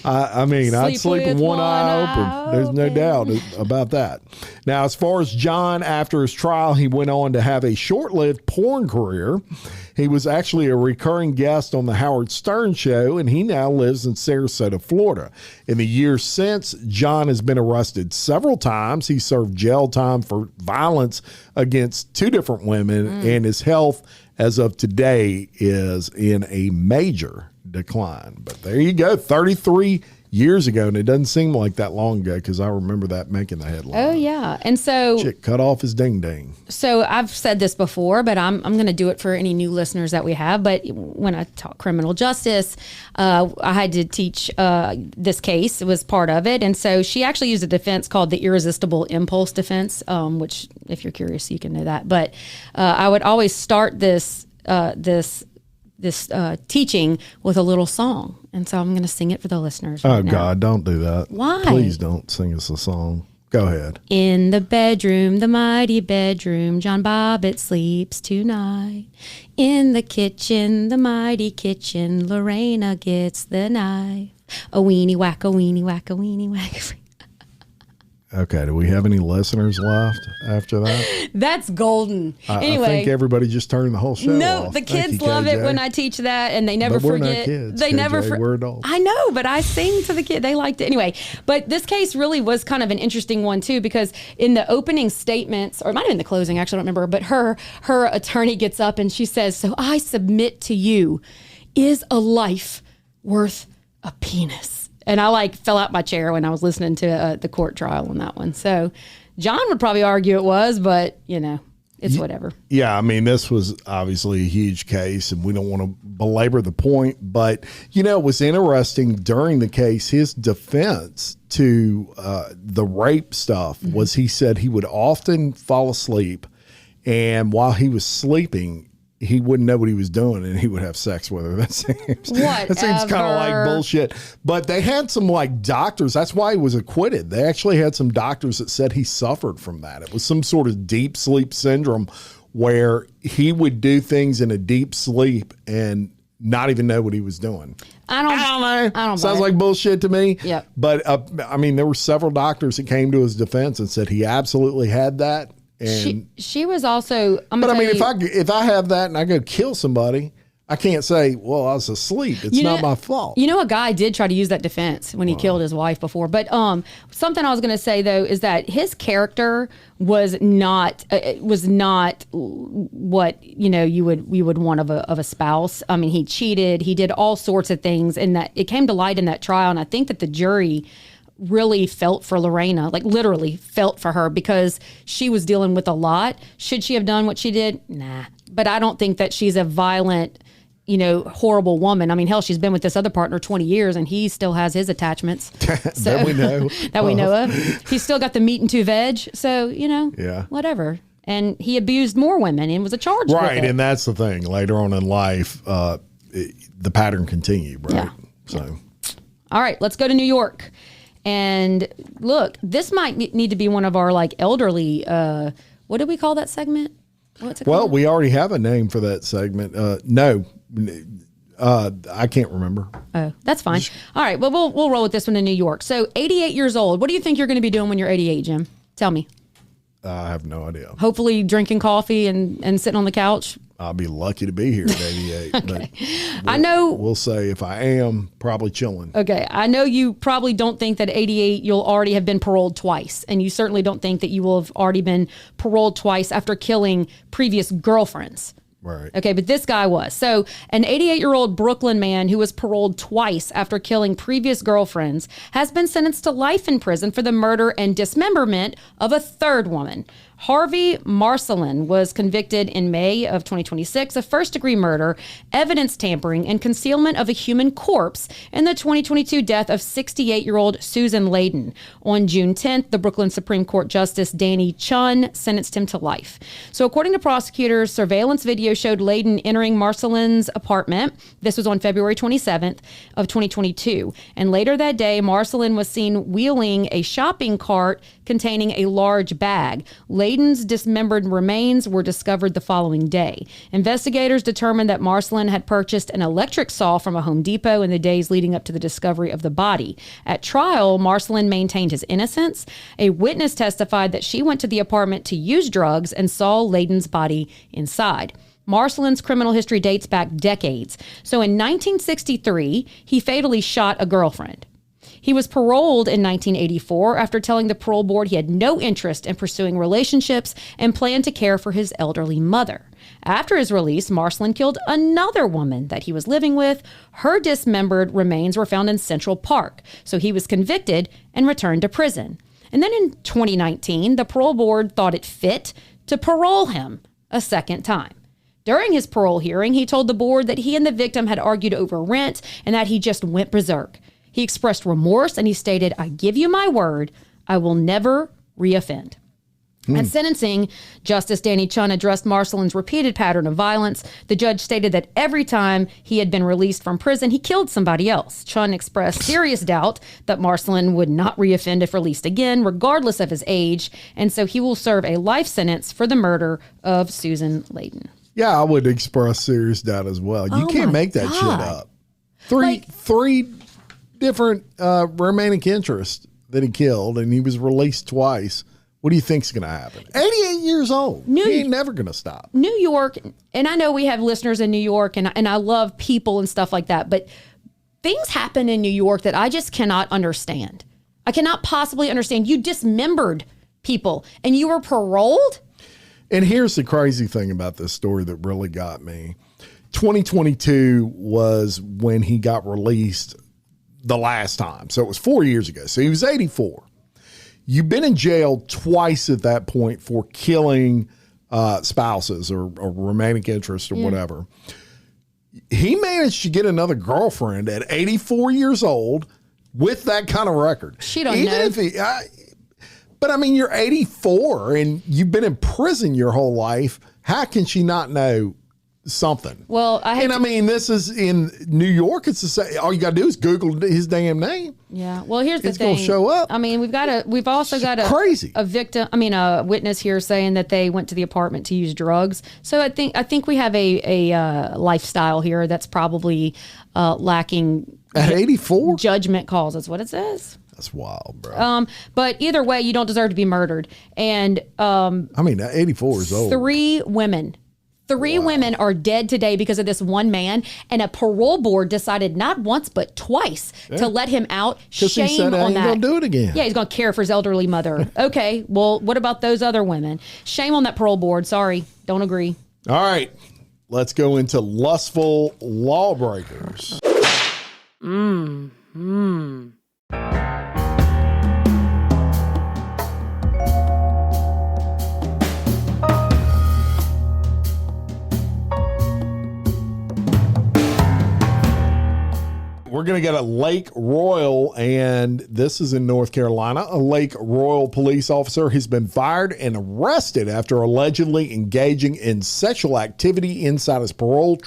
I'd sleep with one eye open. There's no doubt about that. Now, as far as John, after his trial, he went on to have a short-lived porn career. He was actually a recurring guest on the Howard Stern Show, and he now lives in Sarasota, Florida. In the years since, John has been arrested several times. He served jail time for violence against 2 different women, and his health, as of today, is in a major decline. But there you go, 33 years ago, and it doesn't seem like that long ago because I remember that making the headline. Oh, yeah. And so... Chick cut off his ding-ding. So I've said this before, but I'm going to do it for any new listeners that we have. But when I talk criminal justice, I had to teach this case. It was part of it. And so she actually used a defense called the irresistible impulse defense, which, if you're curious, you can know that. But I would always start this teaching with a little song. And so I'm going to sing it for the listeners right now. God, don't do that. Why? Please don't sing us a song. Go ahead. In the bedroom, the mighty bedroom, John Bobbitt sleeps tonight. In the kitchen, the mighty kitchen, Lorena gets the knife. A weenie whack, a weenie whack, a weenie whack. Okay, do we have any listeners left after that? That's golden. Anyway, I think everybody just turned the whole show off. The kids love it when I teach that, and they never forget. We're not kids. They never we're adults. I know, but I sing to the kid. They liked it anyway. But this case really was kind of an interesting one too, because in the opening statements, or it might have been the closing, actually, I don't remember. But her attorney gets up and she says, "So I submit to you, is a life worth a penis?" And I fell out my chair when I was listening to the court trial on that one. So John would probably argue it was, but it's whatever. Yeah. I mean, this was obviously a huge case and we don't want to belabor the point, but it was interesting during the case, his defense to the rape stuff was he said he would often fall asleep, and while he was sleeping, he wouldn't know what he was doing and he would have sex with her. That seems kind of like bullshit. But they had some doctors. That's why he was acquitted. They actually had some doctors that said he suffered from that. It was some sort of deep sleep syndrome where he would do things in a deep sleep and not even know what he was doing. I don't know. Sounds like bullshit to me. Yeah. But there were several doctors that came to his defense and said he absolutely had that. And she was also. If I have that and I go kill somebody, I can't say, well, I was asleep. It's not my fault. You know, a guy did try to use that defense when he killed his wife before. But something I was going to say, though, is that his character was not what, you know, you would want of a spouse. I mean, he cheated. He did all sorts of things. And that it came to light in that trial. And I think that the jury really felt for Lorena, like literally felt for her, because she was dealing with a lot. Should she have done what she did? Nah. But I don't think that she's a violent, you know, horrible woman. I mean, hell, she's been with this other partner 20 years and he still has his attachments. So, that we know. That we know of. He's still got the meat and two veg. So, you know, whatever. And he abused more women and was a charge. Right. And that's the thing. Later on in life, the pattern continued, right? Yeah. So, all right, let's go to New York. And look, this might need to be one of our like elderly, what do we call that segment? What's it called? Well, we already have a name for that segment. No, I can't remember. Oh, that's fine. All right. Well, we'll roll with this one in New York. So 88 years old. What do you think you're going to be doing when you're 88, Jim? Tell me. I have no idea. Hopefully drinking coffee and sitting on the couch. I'll be lucky to be here at 88. Okay. I know. We'll say if I am, probably chilling. Okay. I know you probably don't think that at 88 you'll already have been paroled twice. And you certainly don't think that you will have already been paroled twice after killing previous girlfriends. Right. Okay, but this guy was. So an 88-year-old Brooklyn man who was paroled twice after killing previous girlfriends has been sentenced to life in prison for the murder and dismemberment of a third woman. Harvey Marcelin was convicted in May of 2026 of first-degree murder, evidence tampering, and concealment of a human corpse in the 2022 death of 68-year-old Susan Layden. On June 10th, the Brooklyn Supreme Court Justice Danny Chun sentenced him to life. So according to prosecutors, surveillance video showed Layden entering Marcelin's apartment. This was on February 27th of 2022. And later that day, Marcelin was seen wheeling a shopping cart containing a large bag. Layden's dismembered remains were discovered the following day. Investigators determined that Marcelin had purchased an electric saw from a Home Depot in the days leading up to the discovery of the body. At trial, Marcelin maintained his innocence. A witness testified that she went to the apartment to use drugs and saw Layden's body inside. Marcelin's criminal history dates back decades. So in 1963, he fatally shot a girlfriend. He was paroled in 1984 after telling the parole board he had no interest in pursuing relationships and planned to care for his elderly mother. After his release, Marcelin killed another woman that he was living with. Her dismembered remains were found in Central Park, so he was convicted and returned to prison. And then in 2019, the parole board thought it fit to parole him a second time. During his parole hearing, he told the board that he and the victim had argued over rent and that he just went berserk. He expressed remorse and he stated, "I give you my word, I will never reoffend." At sentencing, Justice Danny Chun addressed Marcelin's repeated pattern of violence. The judge stated that every time he had been released from prison, he killed somebody else. Chun expressed serious doubt that Marcelin would not reoffend if released again, regardless of his age, and so he will serve a life sentence for the murder of Susan Layden. Yeah, I would express serious doubt as well. You can't make that shit up. Three different romantic interests that he killed, and he was released twice. What do you think's going to happen? 88 years old. He ain't never going to stop. New York, and I know we have listeners in New York, and I love people and stuff like that, but things happen in New York that I just cannot understand. I cannot possibly understand. You dismembered people, and you were paroled? And here's the crazy thing about this story that really got me. 2022 was when he got released the last time. So it was 4 years ago. So he was 84. You've been in jail twice at that point for killing spouses or romantic interest or whatever. He managed to get another girlfriend at 84 years old with that kind of record. She don't know. But I mean, you're 84 and you've been in prison your whole life. How can she not know something? Well, I mean, this is in New York. It's the same. All you got to do is Google his damn name. Yeah. Well, here's the thing. It's going to show up. I mean, we've also got a witness here saying that they went to the apartment to use drugs. So I think we have a lifestyle here that's probably lacking at 84 judgment calls. That's what it says. That's wild, bro. But either way, you don't deserve to be murdered. And I mean, 84 is old. 3 women 3 women are dead today because of this one man, and a parole board decided not once but twice to let him out. Shame he said, on that. He's going to do it again. Yeah, he's going to care for his elderly mother. Okay, well, what about those other women? Shame on that parole board. Sorry, don't agree. All right, let's go into Lustful Lawbreakers. We're going to get a Lake Royal, and this is in North Carolina. A Lake Royal police officer has been fired and arrested after allegedly engaging in sexual activity inside his patrol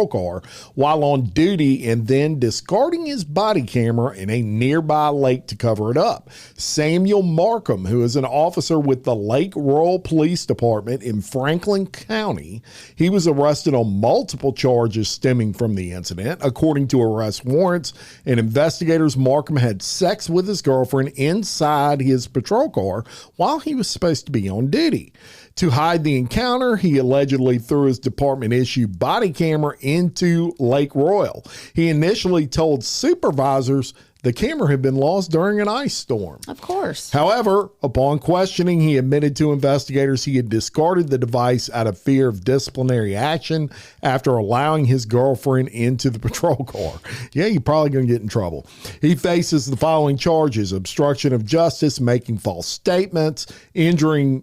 car while on duty, and then discarding his body camera in a nearby lake to cover it up. Samuel Markham, who is an officer with the Lake Royal Police Department in Franklin County, he was arrested on multiple charges stemming from the incident. According to arrest warrants and investigators, Markham had sex with his girlfriend inside his patrol car while he was supposed to be on duty. To hide the encounter, he allegedly threw his department-issued body camera into Lake Royal. He initially told supervisors the camera had been lost during an ice storm. Of course. However, upon questioning, he admitted to investigators he had discarded the device out of fear of disciplinary action after allowing his girlfriend into the patrol car. Yeah, you're probably going to get in trouble. He faces the following charges: obstruction of justice, making false statements, injury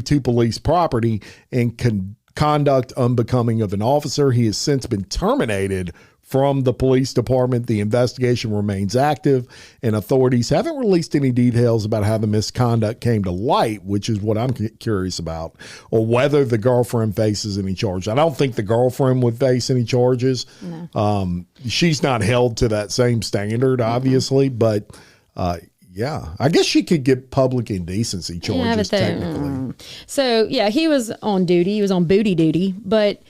to police property, and conduct unbecoming of an officer. He has since been terminated from the police department. The investigation remains active, and authorities haven't released any details about how the misconduct came to light, which is what I'm curious about, or whether the girlfriend faces any charges. I don't think the girlfriend would face any charges. No. She's not held to that same standard, obviously, but yeah, I guess she could get public indecency charges technically. So, yeah, he was on duty. He was on booty duty. But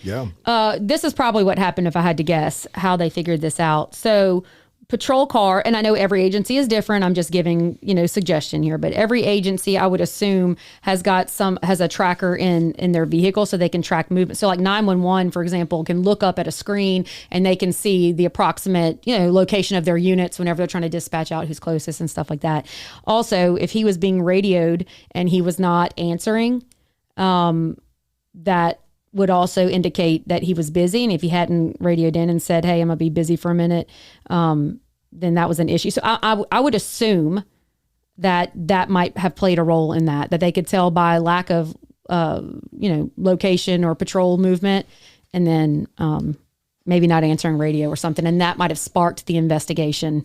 this is probably what happened if I had to guess how they figured this out. So, patrol car, and I know every agency is different. I'm just giving, suggestion here. But every agency, I would assume, has a tracker in their vehicle so they can track movement. So like 911, for example, can look up at a screen and they can see the approximate, location of their units whenever they're trying to dispatch out who's closest and stuff like that. Also, if he was being radioed and he was not answering, that would also indicate that he was busy. And if he hadn't radioed in and said, hey, I'm going to be busy for a minute, then that was an issue. So I would assume that might have played a role in that they could tell by lack of, location or patrol movement, and then maybe not answering radio or something. And that might have sparked the investigation.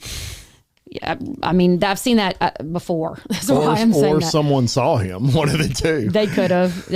Yeah, I mean, I've seen that before. That's why I'm saying or that. Someone saw him. One of the two. They could have.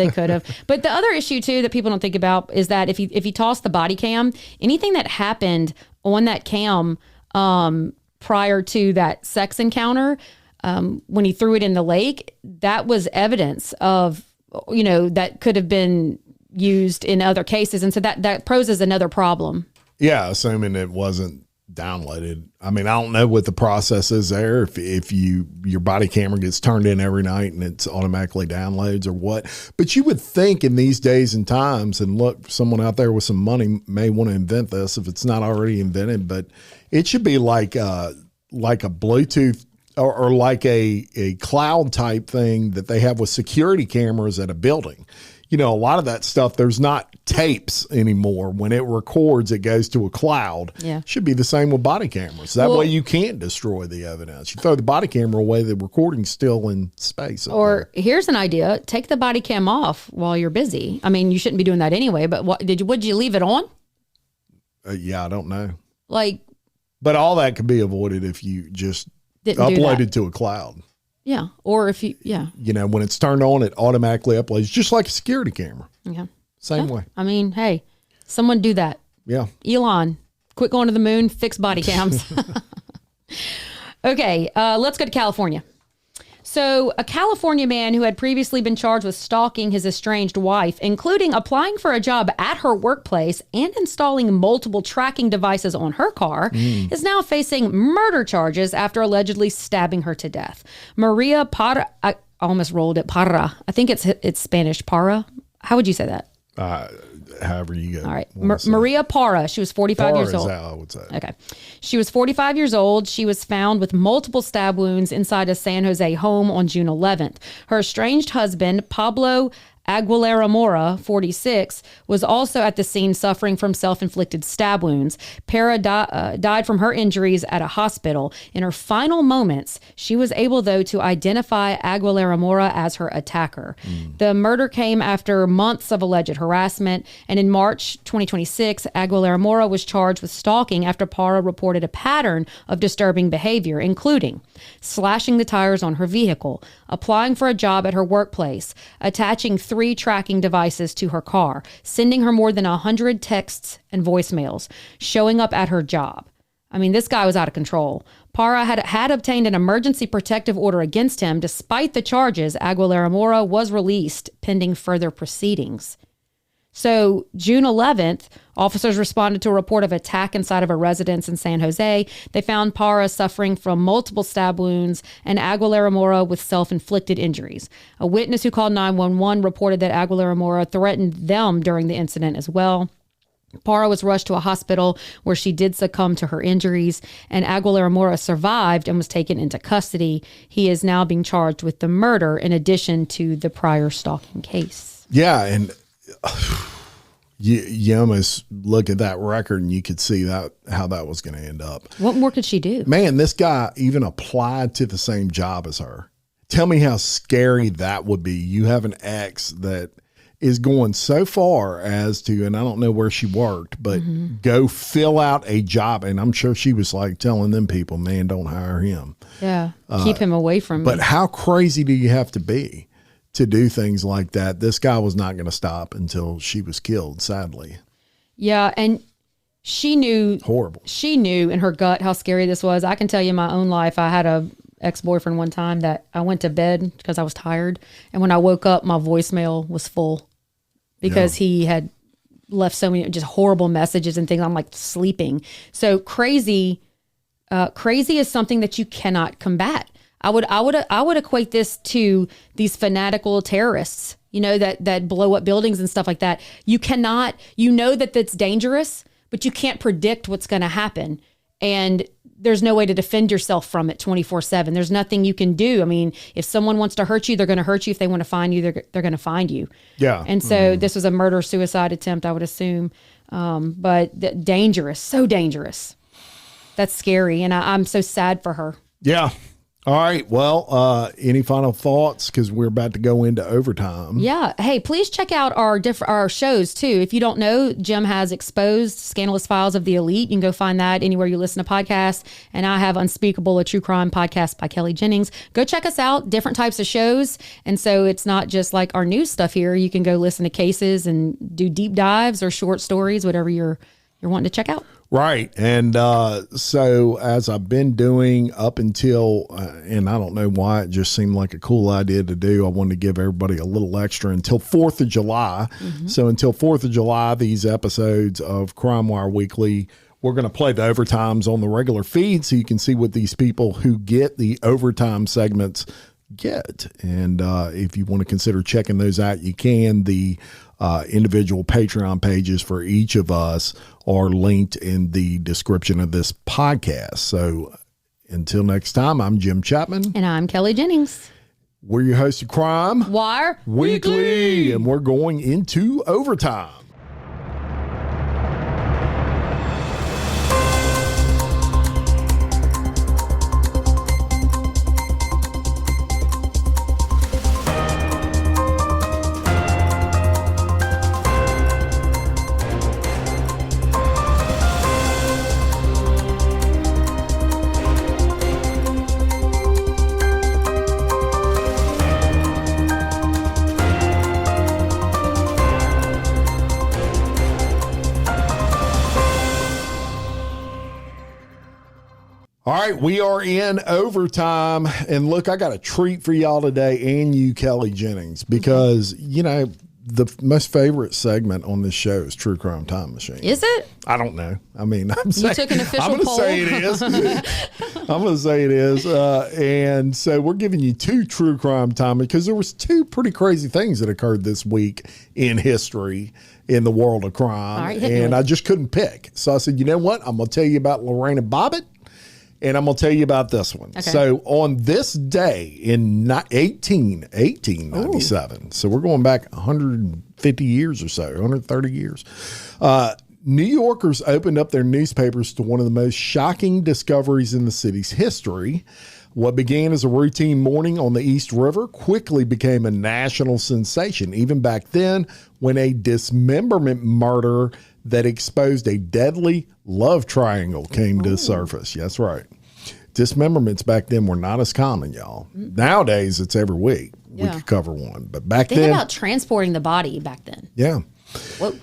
But the other issue too that people don't think about is that if he tossed the body cam, anything that happened on that cam prior to that sex encounter, when he threw it in the lake, that was evidence of, that could have been used in other cases, and so that poses another problem. Yeah, assuming it wasn't downloaded. I mean, I don't know what the process is there. If your body camera gets turned in every night and it's automatically downloads or what. But you would think in these days and times, and look, someone out there with some money may want to invent this if it's not already invented, but it should be like a Bluetooth or like a cloud type thing that they have with security cameras at a building. A lot of that stuff, there's not tapes anymore. When it records, it goes to a cloud. Yeah. Should be the same with body cameras. That way you can't destroy the evidence. You throw the body camera away, the recording's still in space. Or here's an idea. Take the body cam off while you're busy. I mean, you shouldn't be doing that anyway, but would you leave it on? Yeah, I don't know. But all that could be avoided if you just upload it to a cloud. Yeah. Or if when it's turned on, it automatically uploads just like a security camera. Yeah. Same way. I mean, hey, someone do that. Yeah. Elon, quit going to the moon, fix body cams. Okay. Let's go to California. So a California man who had previously been charged with stalking his estranged wife, including applying for a job at her workplace and installing multiple tracking devices on her car, is now facing murder charges after allegedly stabbing her to death. Maria Parra, I almost rolled it, Parra. I think it's Spanish, Parra. How would you say that? However you go. All right. Maria Parra. She was 45 years old. Is how I would say. Okay. She was 45 years old. She was found with multiple stab wounds inside a San Jose home on June 11th. Her estranged husband, Pablo Aguilera Mora, 46, was also at the scene suffering from self-inflicted stab wounds. Parra died from her injuries at a hospital. In her final moments, she was able, though, to identify Aguilera Mora as her attacker. The murder came after months of alleged harassment, and in March 2026, Aguilera Mora was charged with stalking after Parra reported a pattern of disturbing behavior, including slashing the tires on her vehicle, applying for a job at her workplace, attaching 3 tracking devices to her car, sending her more than 100 texts and voicemails, showing up at her job. I mean, this guy was out of control. Parra had obtained an emergency protective order against him. Despite the charges, Aguilera Mora was released pending further proceedings. So June 11th, officers responded to a report of attack inside of a residence in San Jose. They found Parra suffering from multiple stab wounds and Aguilera Mora with self-inflicted injuries. A witness who called 911 reported that Aguilera Mora threatened them during the incident as well. Parra was rushed to a hospital where she did succumb to her injuries, and Aguilera Mora survived and was taken into custody. He is now being charged with the murder in addition to the prior stalking case. Yeah, and you almost look at that record and you could see how that was going to end up. What more could she do? Man, this guy even applied to the same job as her. Tell me how scary that would be. You have an ex that is going so far as to, and I don't know where she worked, but go fill out a job. And I'm sure she was like telling them people, man, don't hire him. Yeah, keep him away from me. But how crazy do you have to be to do things like that? This guy was not going to stop until she was killed, sadly. Yeah, and she knew. Horrible. She knew in her gut how scary this was. I can tell you in my own life, I had a ex-boyfriend one time that I went to bed because I was tired. And when I woke up, my voicemail was full because he had left so many just horrible messages and things. I'm like sleeping. So crazy is something that you cannot combat. I would equate this to these fanatical terrorists, that blow up buildings and stuff like that. You cannot, that that's dangerous, but you can't predict what's going to happen. And there's no way to defend yourself from it 24/7. There's nothing you can do. I mean, if someone wants to hurt you, they're going to hurt you. If they want to find you, they're going to find you. Yeah. And so this was a murder-suicide attempt, I would assume. But dangerous, so dangerous. That's scary. And I'm so sad for her. Yeah. All right. Well, any final thoughts? Because we're about to go into overtime. Yeah. Hey, please check out our shows too. If you don't know, Jim has Exposed, Scandalous Files of the Elite. You can go find that anywhere you listen to podcasts. And I have Unspeakable, a true crime podcast by Kelly Jennings. Go check us out. Different types of shows. And so it's not just like our news stuff here. You can go listen to cases and do deep dives or short stories, whatever you're wanting to check out. Right. And so as I've been doing up until, and I don't know why, it just seemed like a cool idea to do. I wanted to give everybody a little extra until 4th of July. So until 4th of July, these episodes of Crime Wire Weekly, we're going to play the overtimes on the regular feed so you can see what these people who get the overtime segments get. And if you want to consider checking those out, you can. The individual Patreon pages for each of us are linked in the description of this podcast. So until next time, I'm Jim Chapman. And I'm Kelly Jennings. We're your hosts of Crime Wire Weekly. And we're going into overtime. All right, we are in overtime. And look, I got a treat for y'all today and you, Kelly Jennings, because, the most favorite segment on this show is True Crime Time Machine. Is it? I don't know. I mean, You took an official poll. Say it is. I'm going to say it is. And so we're giving you 2 True Crime Time because there was 2 pretty crazy things that occurred this week in history in the world of crime. All right, and I just couldn't pick. So I said, you know what? I'm going to tell you about Lorena Bobbitt. And I'm going to tell you about this one. Okay. So on this day in 1897, so we're going back 150 years or so, 130 years, New Yorkers opened up their newspapers to one of the most shocking discoveries in the city's history. What began as a routine morning on the East River quickly became a national sensation, even back then when a dismemberment murder that exposed a deadly love triangle came to the surface. That's right. Dismemberments back then were not as common, y'all. Nowadays, it's every week. We could cover one. But back then... Think about transporting the body back then. Yeah. Whoa.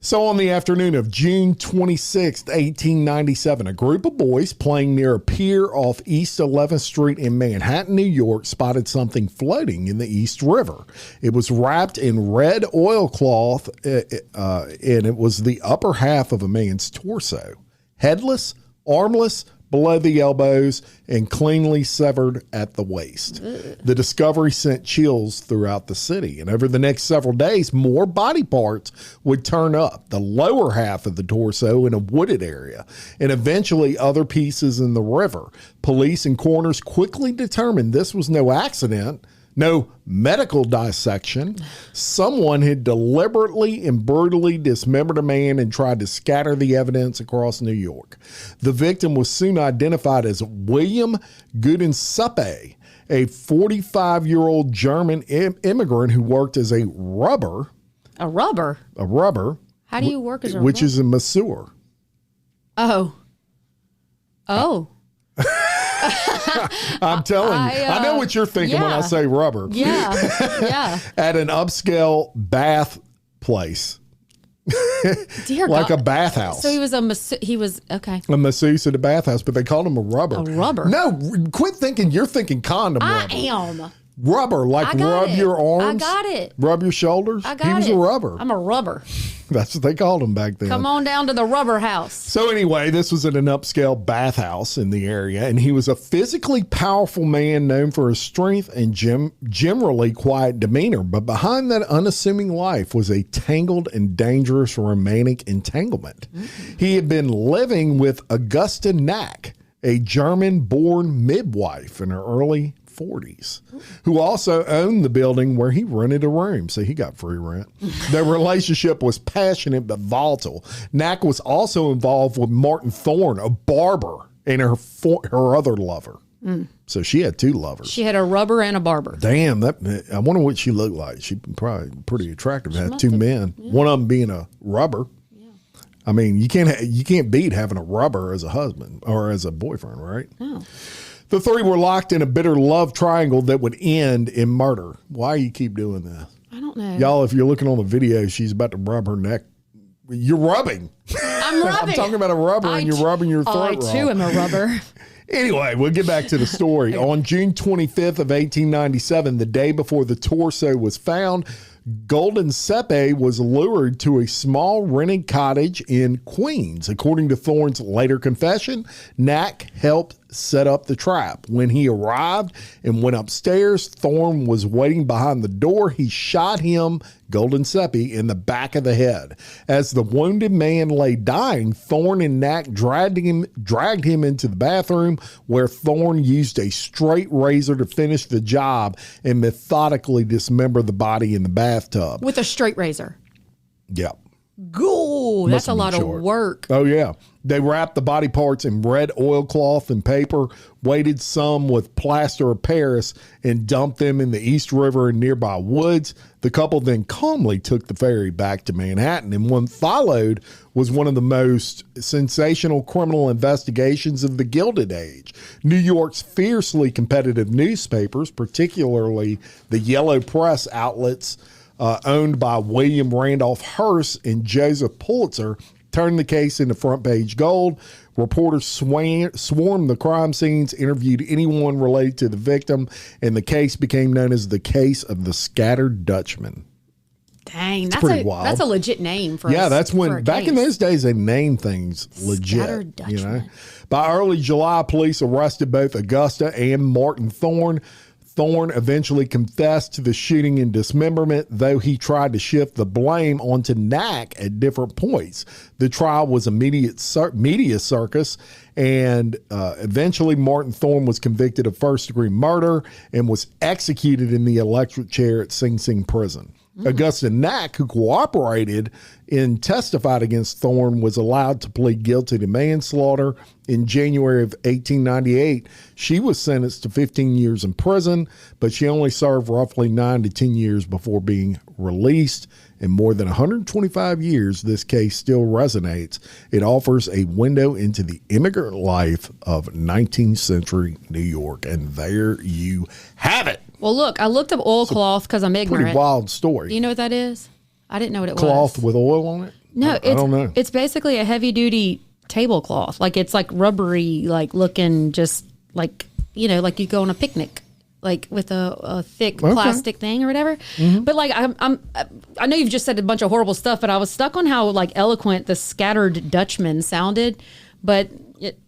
So on the afternoon of June 26th, 1897, a group of boys playing near a pier off East 11th Street in Manhattan, New York, spotted something floating in the East River. It was wrapped in red oilcloth, and it was the upper half of a man's torso. Headless, armless, below the elbows, and cleanly severed at the waist. The discovery sent chills throughout the city, and over the next several days, more body parts would turn up, the lower half of the torso in a wooded area, and eventually other pieces in the river. Police and coroners quickly determined this was no accident, no medical dissection. Someone had deliberately and brutally dismembered a man and tried to scatter the evidence across New York. The victim was soon identified as William Gudensuppe, a 45-year-old German immigrant who worked as a rubber. A rubber? A rubber. How do you work as a rubber? Which is a masseur. Oh. I'm telling you. I know what you're thinking when I say rubber. Yeah. At an upscale bath place. Dear like God. a bathhouse. So he was a masseuse at a bathhouse, but they called him a rubber. A rubber? No, quit thinking you're thinking condom rubber. I am. Rubber, like rub your arms. I got it. Rub your shoulders. He was a rubber. I'm a rubber. That's what they called him back then. Come on down to the rubber house. So anyway, this was at an upscale bathhouse in the area, and he was a physically powerful man known for his strength and generally quiet demeanor. But behind that unassuming life was a tangled and dangerous romantic entanglement. Mm-hmm. He had been living with Augusta Knack, a German-born midwife in her early 40s, who also owned the building where he rented a room, so he got free rent. Their relationship was passionate but volatile. Knack was also involved with Martin Thorne, a barber, and her other lover. So she had 2 lovers. She had a rubber and a barber. Damn, I wonder what she looked like. She probably pretty attractive. Had 2 men, one of them being a rubber. Yeah. I mean, you can't beat having a rubber as a husband or as a boyfriend, right? No. The 3 were locked in a bitter love triangle that would end in murder. Why you keep doing this? I don't know. Y'all, if you're looking on the video, she's about to rub her neck. You're rubbing. I'm rubbing. I'm talking about a rubber and you're rubbing your throat. I too am a rubber. Anyway, we'll get back to the story. On June 25th of 1897, the day before the torso was found, Gudensuppe was lured to a small rented cottage in Queens. According to Thorne's later confession, Knack helped set up the trap. When he arrived and went upstairs, Thorne was waiting behind the door. He shot him, Gudensuppe, in the back of the head. As the wounded man lay dying, Thorne and Knack dragged him into the bathroom, where Thorne used a straight razor to finish the job and methodically dismember the body in the bathtub. With a straight razor? Yep. Go! That's a lot of work. Oh, yeah. They wrapped the body parts in red oilcloth and paper, weighted some with plaster of Paris, and dumped them in the East River and nearby woods. The couple then calmly took the ferry back to Manhattan, and what followed was one of the most sensational criminal investigations of the Gilded Age. New York's fiercely competitive newspapers, particularly the yellow press outlets owned by William Randolph Hearst and Joseph Pulitzer, turned the case into front page gold. Reporters swarmed the crime scenes, interviewed anyone related to the victim, and the case became known as the case of the scattered Dutchman. Dang, pretty wild. That's a legit name for that's when back in those days they named things legit. Scattered Dutchman. By early July, police arrested both Augusta and Martin Thorne. Thorne eventually confessed to the shooting and dismemberment, though he tried to shift the blame onto Knack at different points. The trial was a media circus, and eventually Martin Thorne was convicted of first-degree murder and was executed in the electric chair at Sing Sing prison. Augusta Knack, who cooperated and testified against Thorne, was allowed to plead guilty to manslaughter. In January of 1898, she was sentenced to 15 years in prison, but she only served roughly 9 to 10 years before being released. In more than 125 years, this case still resonates. It offers a window into the immigrant life of 19th century New York. And there you have it. Well, look, I looked up oilcloth because I'm ignorant. Pretty wild story. Do you know what that is? I didn't know what it was. Cloth with oil on it? No, I don't know. It's basically a heavy-duty tablecloth. Like, it's like rubbery, like looking just like, like you go on a picnic, like with a thick plastic thing or whatever. Mm-hmm. But like, I know you've just said a bunch of horrible stuff, but I was stuck on how like eloquent the scattered Dutchman sounded. But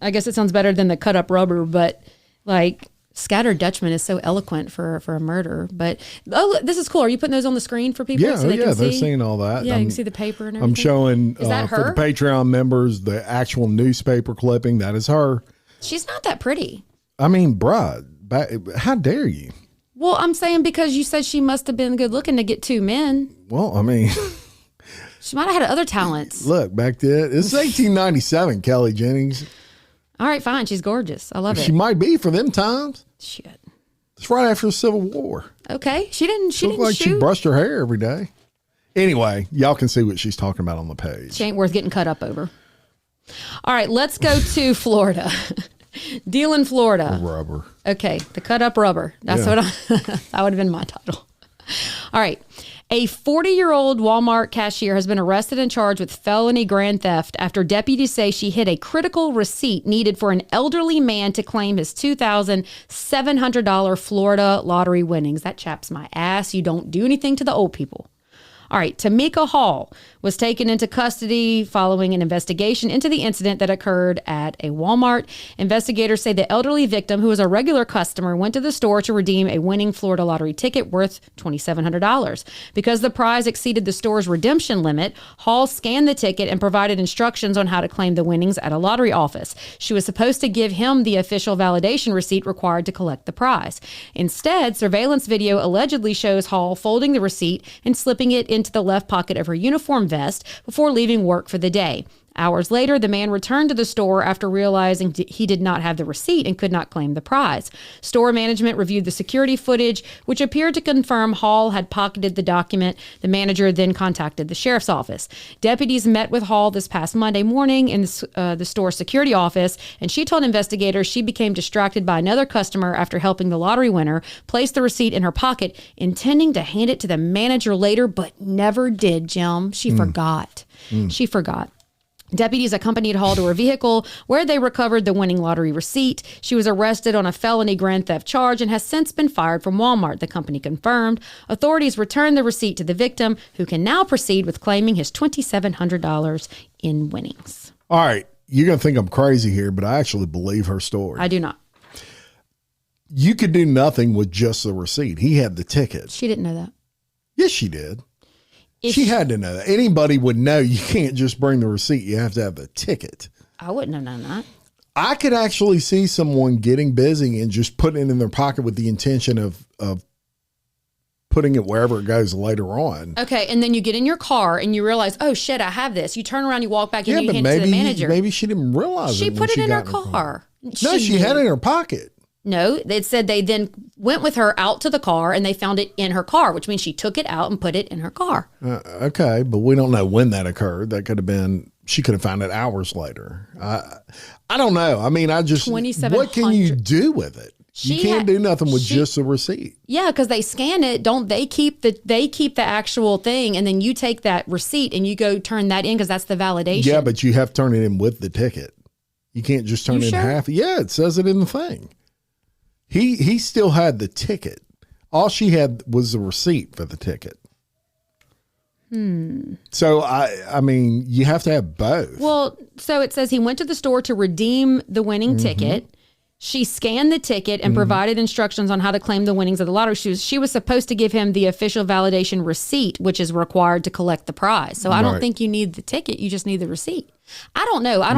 I guess it sounds better than the cut up rubber, but like, scattered Dutchman is so eloquent for a murder. But this is cool. Are you putting those on the screen for people? Yeah, so they can see? They're seeing all that. Yeah, you can see the paper and everything. I'm showing is that her? For the Patreon members the actual newspaper clipping. That is her. She's not that pretty. I mean, bruh, how dare you? Well, I'm saying because you said she must have been good looking to get 2 men. Well, I mean, she might have had other talents. Look, back then, it's 1897, Kelly Jennings. All right, fine. She's gorgeous. I love it. She might be for them times. Shit. It's right after the Civil War. Okay. She didn't looked like shoot. She brushed her hair every day. Anyway, y'all can see what she's talking about on the page. She ain't worth getting cut up over. All right, let's go to Florida. Deal in Florida. Rubber. Okay, the cut up rubber. That's what that would have been my title. All right. A 40-year-old Wal-Mart cashier has been arrested and charged with felony grand theft after deputies say she hid a critical receipt needed for an elderly man to claim his $2,700 Florida lottery winnings. That chaps my ass. You don't do anything to the old people. All right, Tamika Hall was taken into custody following an investigation into the incident that occurred at a Walmart. Investigators say the elderly victim, who was a regular customer, went to the store to redeem a winning Florida lottery ticket worth $2,700. Because the prize exceeded the store's redemption limit, Hall scanned the ticket and provided instructions on how to claim the winnings at a lottery office. She was supposed to give him the official validation receipt required to collect the prize. Instead, surveillance video allegedly shows Hall folding the receipt and slipping it into the left pocket of her uniform vest before leaving work for the day. Hours later, the man returned to the store after realizing he did not have the receipt and could not claim the prize. Store management reviewed the security footage, which appeared to confirm Hall had pocketed the document. The manager then contacted the sheriff's office. Deputies met with Hall this past Monday morning in the store security office, and she told investigators she became distracted by another customer after helping the lottery winner place the receipt in her pocket, intending to hand it to the manager later, but never did, Jim. She forgot. She forgot. Deputies accompanied Hall to her vehicle, where they recovered the winning lottery receipt. She was arrested on a felony grand theft charge and has since been fired from Walmart, the company confirmed. Authorities returned the receipt to the victim, who can now proceed with claiming his $2,700 in winnings. All right. You're going to think I'm crazy here, but I actually believe her story. I do not. You could do nothing with just the receipt. He had the ticket. She didn't know that. Yes, she did. She had to know that. Anybody would know you can't just bring the receipt. You have to have the ticket. I wouldn't have known that. I could actually see someone getting busy and just putting it in their pocket with the intention of putting it wherever it goes later on. Okay, and then you get in your car and you realize, oh shit, I have this. You turn around, you walk back in, and you hand it to the manager. Maybe she didn't realize she put it in her car. No, she had it in her pocket. No, it said they then went with her out to the car and they found it in her car, which means she took it out and put it in her car. Okay, but we don't know when that occurred. That could have been, she could have found it hours later. I don't know. I mean, what can you do with it? You can't do nothing with just a receipt. Yeah, because they scan it. Don't they keep the actual thing, and then you take that receipt and you go turn that in because that's the validation. Yeah, but you have to turn it in with the ticket. You can't just turn it in half. Yeah, it says it in the thing. He still had the ticket. All she had was the receipt for the ticket. So, I mean, you have to have both. Well, so it says he went to the store to redeem the winning ticket. She scanned the ticket and provided instructions on how to claim the winnings of the lottery. She was supposed to give him the official validation receipt, which is required to collect the prize. So I don't think you need the ticket. You just need the receipt. I don't know. I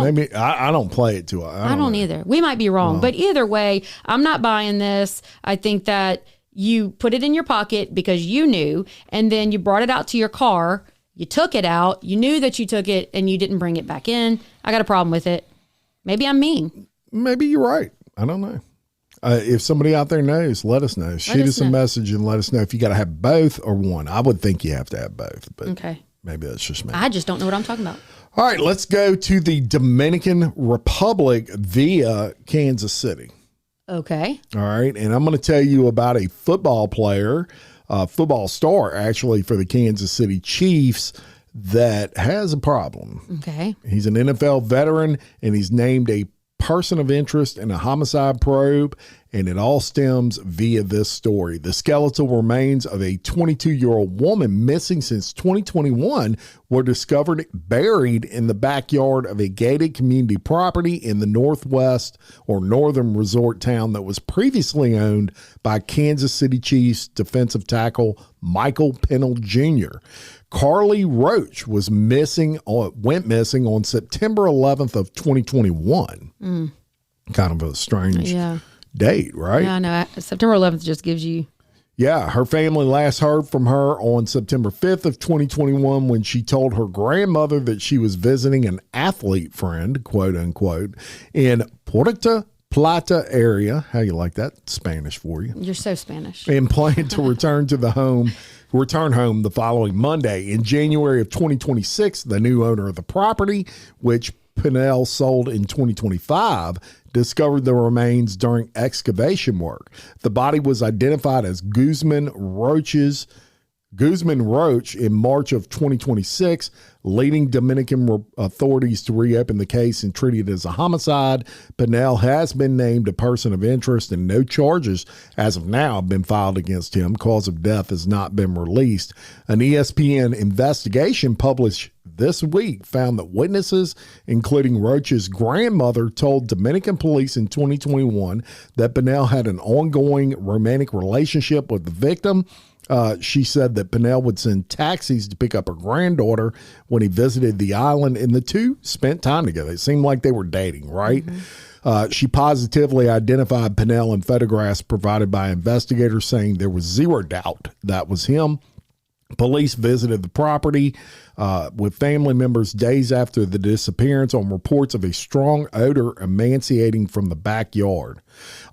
don't play it too. I don't either. We might be wrong. But either way, I'm not buying this. I think that you put it in your pocket because you knew, and then you brought it out to your car. You took it out. You knew that you took it, and you didn't bring it back in. I got a problem with it. Maybe I'm mean. Maybe you're right. I don't know. If somebody out there knows, let us know. Shoot us a message and let us know if you got to have both or one. I would think you have to have both, but maybe that's just me. I just don't know what I'm talking about. All right, let's go to the Dominican Republic via Kansas City. Okay. All right, and I'm going to tell you about a football player, football star actually for the Kansas City Chiefs that has a problem. Okay. He's an NFL veteran, and he's named a person of interest in a homicide probe, and it all stems via this story. The skeletal remains of a 22-year-old woman missing since 2021 were discovered buried in the backyard of a gated community property in the northwest or northern resort town that was previously owned by Kansas City Chiefs defensive tackle Michael Pennell Jr. Carly Roach went missing on September 11th of 2021. Kind of a strange date, right? Yeah, I know. September 11th just gives you. Yeah, her family last heard from her on September 5th of 2021 when she told her grandmother that she was visiting an athlete friend, quote unquote, in Puerto Plata area. How you like that? Spanish for you. You're so Spanish. And planned to return home the following Monday. In January of 2026, the new owner of the property, which Pennell sold in 2025, discovered the remains during excavation work. The body was identified as Guzman Roach in March of 2026, leading Dominican authorities to reopen the case and treat it as a homicide. Pennell has been named a person of interest, and no charges as of now have been filed against him. Cause of death has not been released. An ESPN investigation published this week found that witnesses, including Roach's grandmother, told Dominican police in 2021 that Pennell had an ongoing romantic relationship with the victim. She said that Pennell would send taxis to pick up her granddaughter when he visited the island, and the two spent time together. It seemed like they were dating, right? She positively identified Pennell in photographs provided by investigators, saying there was zero doubt that was him. Police visited the property with family members days after the disappearance on reports of a strong odor emancipating from the backyard.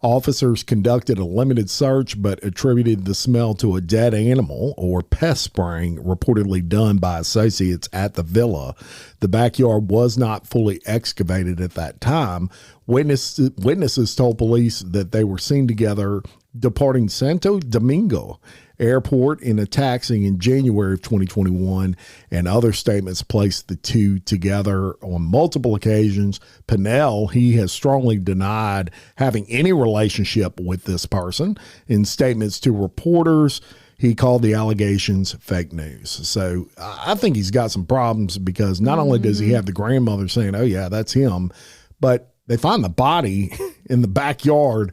Officers conducted a limited search but attributed the smell to a dead animal or pest spraying reportedly done by associates at the villa. The backyard was not fully excavated at that time. Witnesses told police that they were seen together departing Santo Domingo Airport in a taxi in January of 2021, and other statements placed the two together on multiple occasions. Pennell, he has strongly denied having any relationship with this person. In statements to reporters, he called the allegations fake news. So I think he's got some problems because not only does he have the grandmother saying, oh yeah, that's him, but they find the body in the backyard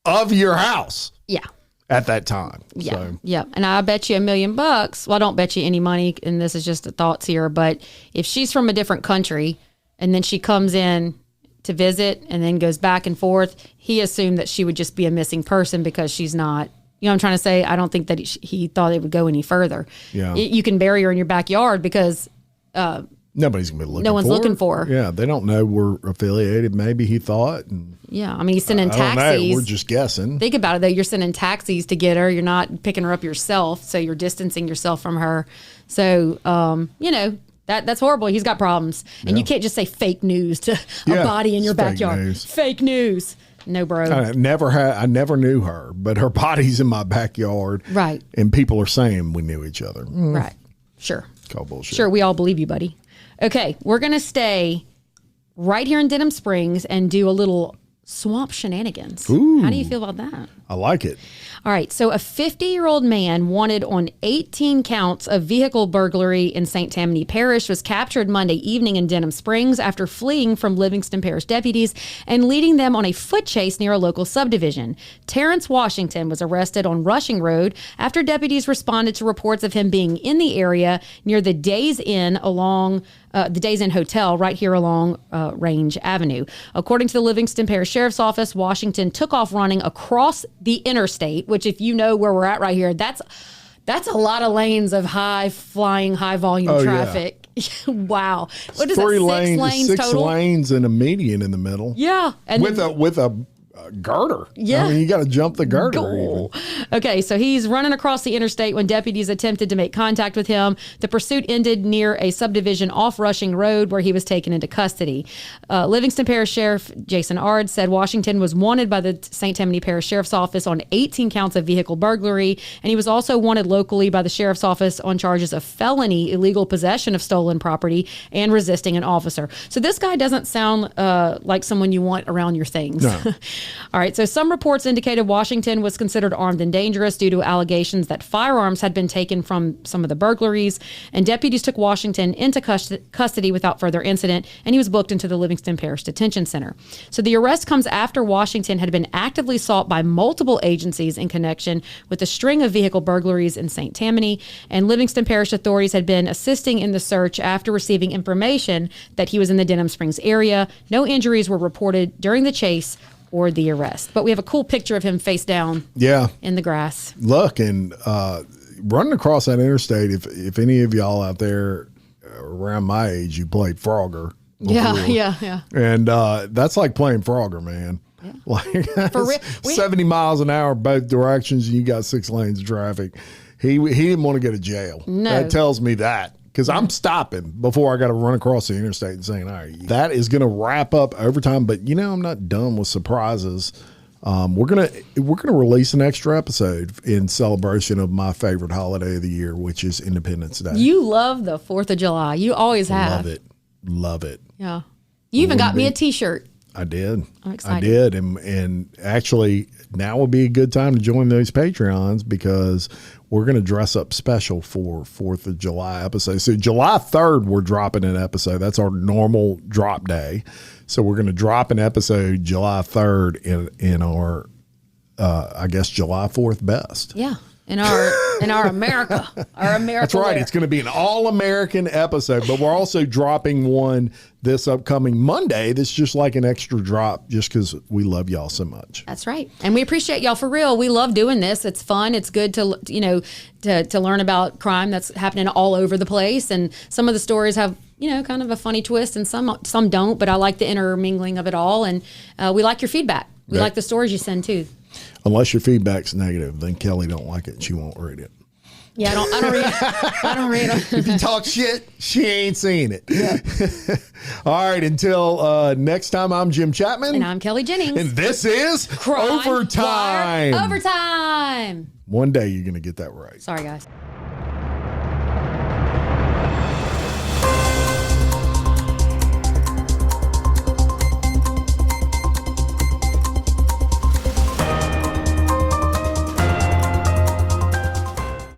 of your house. Yeah. At that time. Yeah. So. Yeah. And I bet you $1 million. Well, I don't bet you any money, and this is just the thoughts here, but if she's from a different country and then she comes in to visit and then goes back and forth, he assumed that she would just be a missing person because she's not. You know what I'm trying to say? I don't think that he thought it would go any further. Yeah. You can bury her in your backyard because nobody's going to be looking for her. No one's looking for her. Yeah, they don't know we're affiliated, maybe he thought. And yeah, I mean, he's sending taxis. I don't know, we're just guessing. Think about it, though. You're sending taxis to get her. You're not picking her up yourself, so you're distancing yourself from her. So, that's horrible. He's got problems. And you can't just say fake news to a body in your backyard. News. Fake news. No, bro. I never knew her, but her body's in my backyard. Right. And people are saying we knew each other. Right. Sure. Call bullshit. Sure, we all believe you, buddy. Okay, we're going to stay right here in Denham Springs and do a little swamp shenanigans. Ooh. How do you feel about that? I like it. All right, so a 50-year-old man wanted on 18 counts of vehicle burglary in St. Tammany Parish was captured Monday evening in Denham Springs after fleeing from Livingston Parish deputies and leading them on a foot chase near a local subdivision. Terrence Washington was arrested on Rushing Road after deputies responded to reports of him being in the area near the Days Inn the Days Inn Hotel right here along Range Avenue. According to the Livingston Parish Sheriff's Office, Washington took off running across the interstate, which if you know where we're at right here, that's a lot of lanes of high-flying, high-volume traffic. Yeah. Wow. What is that, 6 total? 6 lanes and a median in the middle. Yeah. And with a girder. Yeah. I mean, you got to jump the girder. Okay, so he's running across the interstate when deputies attempted to make contact with him. The pursuit ended near a subdivision off Rushing Road where he was taken into custody. Livingston Parish Sheriff Jason Ard said Washington was wanted by the St. Tammany Parish Sheriff's Office on 18 counts of vehicle burglary, and he was also wanted locally by the Sheriff's Office on charges of felony illegal possession of stolen property and resisting an officer. So this guy doesn't sound like someone you want around your things. No. All right, so some reports indicated Washington was considered armed and dangerous due to allegations that firearms had been taken from some of the burglaries, and deputies took Washington into custody without further incident, and he was booked into the Livingston Parish Detention Center. So the arrest comes after Washington had been actively sought by multiple agencies in connection with a string of vehicle burglaries in St. Tammany, and Livingston Parish authorities had been assisting in the search after receiving information that he was in the Denham Springs area. No injuries were reported during the chase or the arrest. But we have a cool picture of him face down in the grass. Look, and running across that interstate, if any of y'all out there around my age, you played Frogger. Yeah. And that's like playing Frogger, man. Yeah. Like for real. 70 miles an hour both directions, and you got 6 lanes of traffic. He didn't want to go to jail. No. That tells me that. Because I'm stopping before I got to run across the interstate and saying, all right, that is going to wrap up overtime. But, I'm not done with surprises. We're gonna release an extra episode in celebration of my favorite holiday of the year, which is Independence Day. You love the 4th of July. You always have. Love it. Yeah. You even got me a T-shirt. I did. I'm excited. I did. And actually, now would be a good time to join those Patreons because we're going to dress up special for 4th of July episode. So July 3rd, we're dropping an episode. That's our normal drop day. So we're going to drop an episode July 3rd in our, I guess, July 4th best. Yeah. In our America. Our America. That's right. It's going to be an all-American episode, but we're also dropping one this upcoming Monday that's just like an extra drop just because we love y'all so much. That's right. And we appreciate y'all for real. We love doing this. It's fun. It's good to, to learn about crime that's happening all over the place. And some of the stories have, kind of a funny twist and some don't, but I like the intermingling of it all. And we like your feedback. We like the stories you send too. Unless your feedback's negative, then Kelly don't like it and she won't read it. Yeah, I don't read it. I don't read them. If you talk shit, she ain't seeing it. Yeah. All right, until next time, I'm Jim Chapman. And I'm Kelly Jennings. And this is Crime Overtime. Overtime. One day you're going to get that right. Sorry, guys.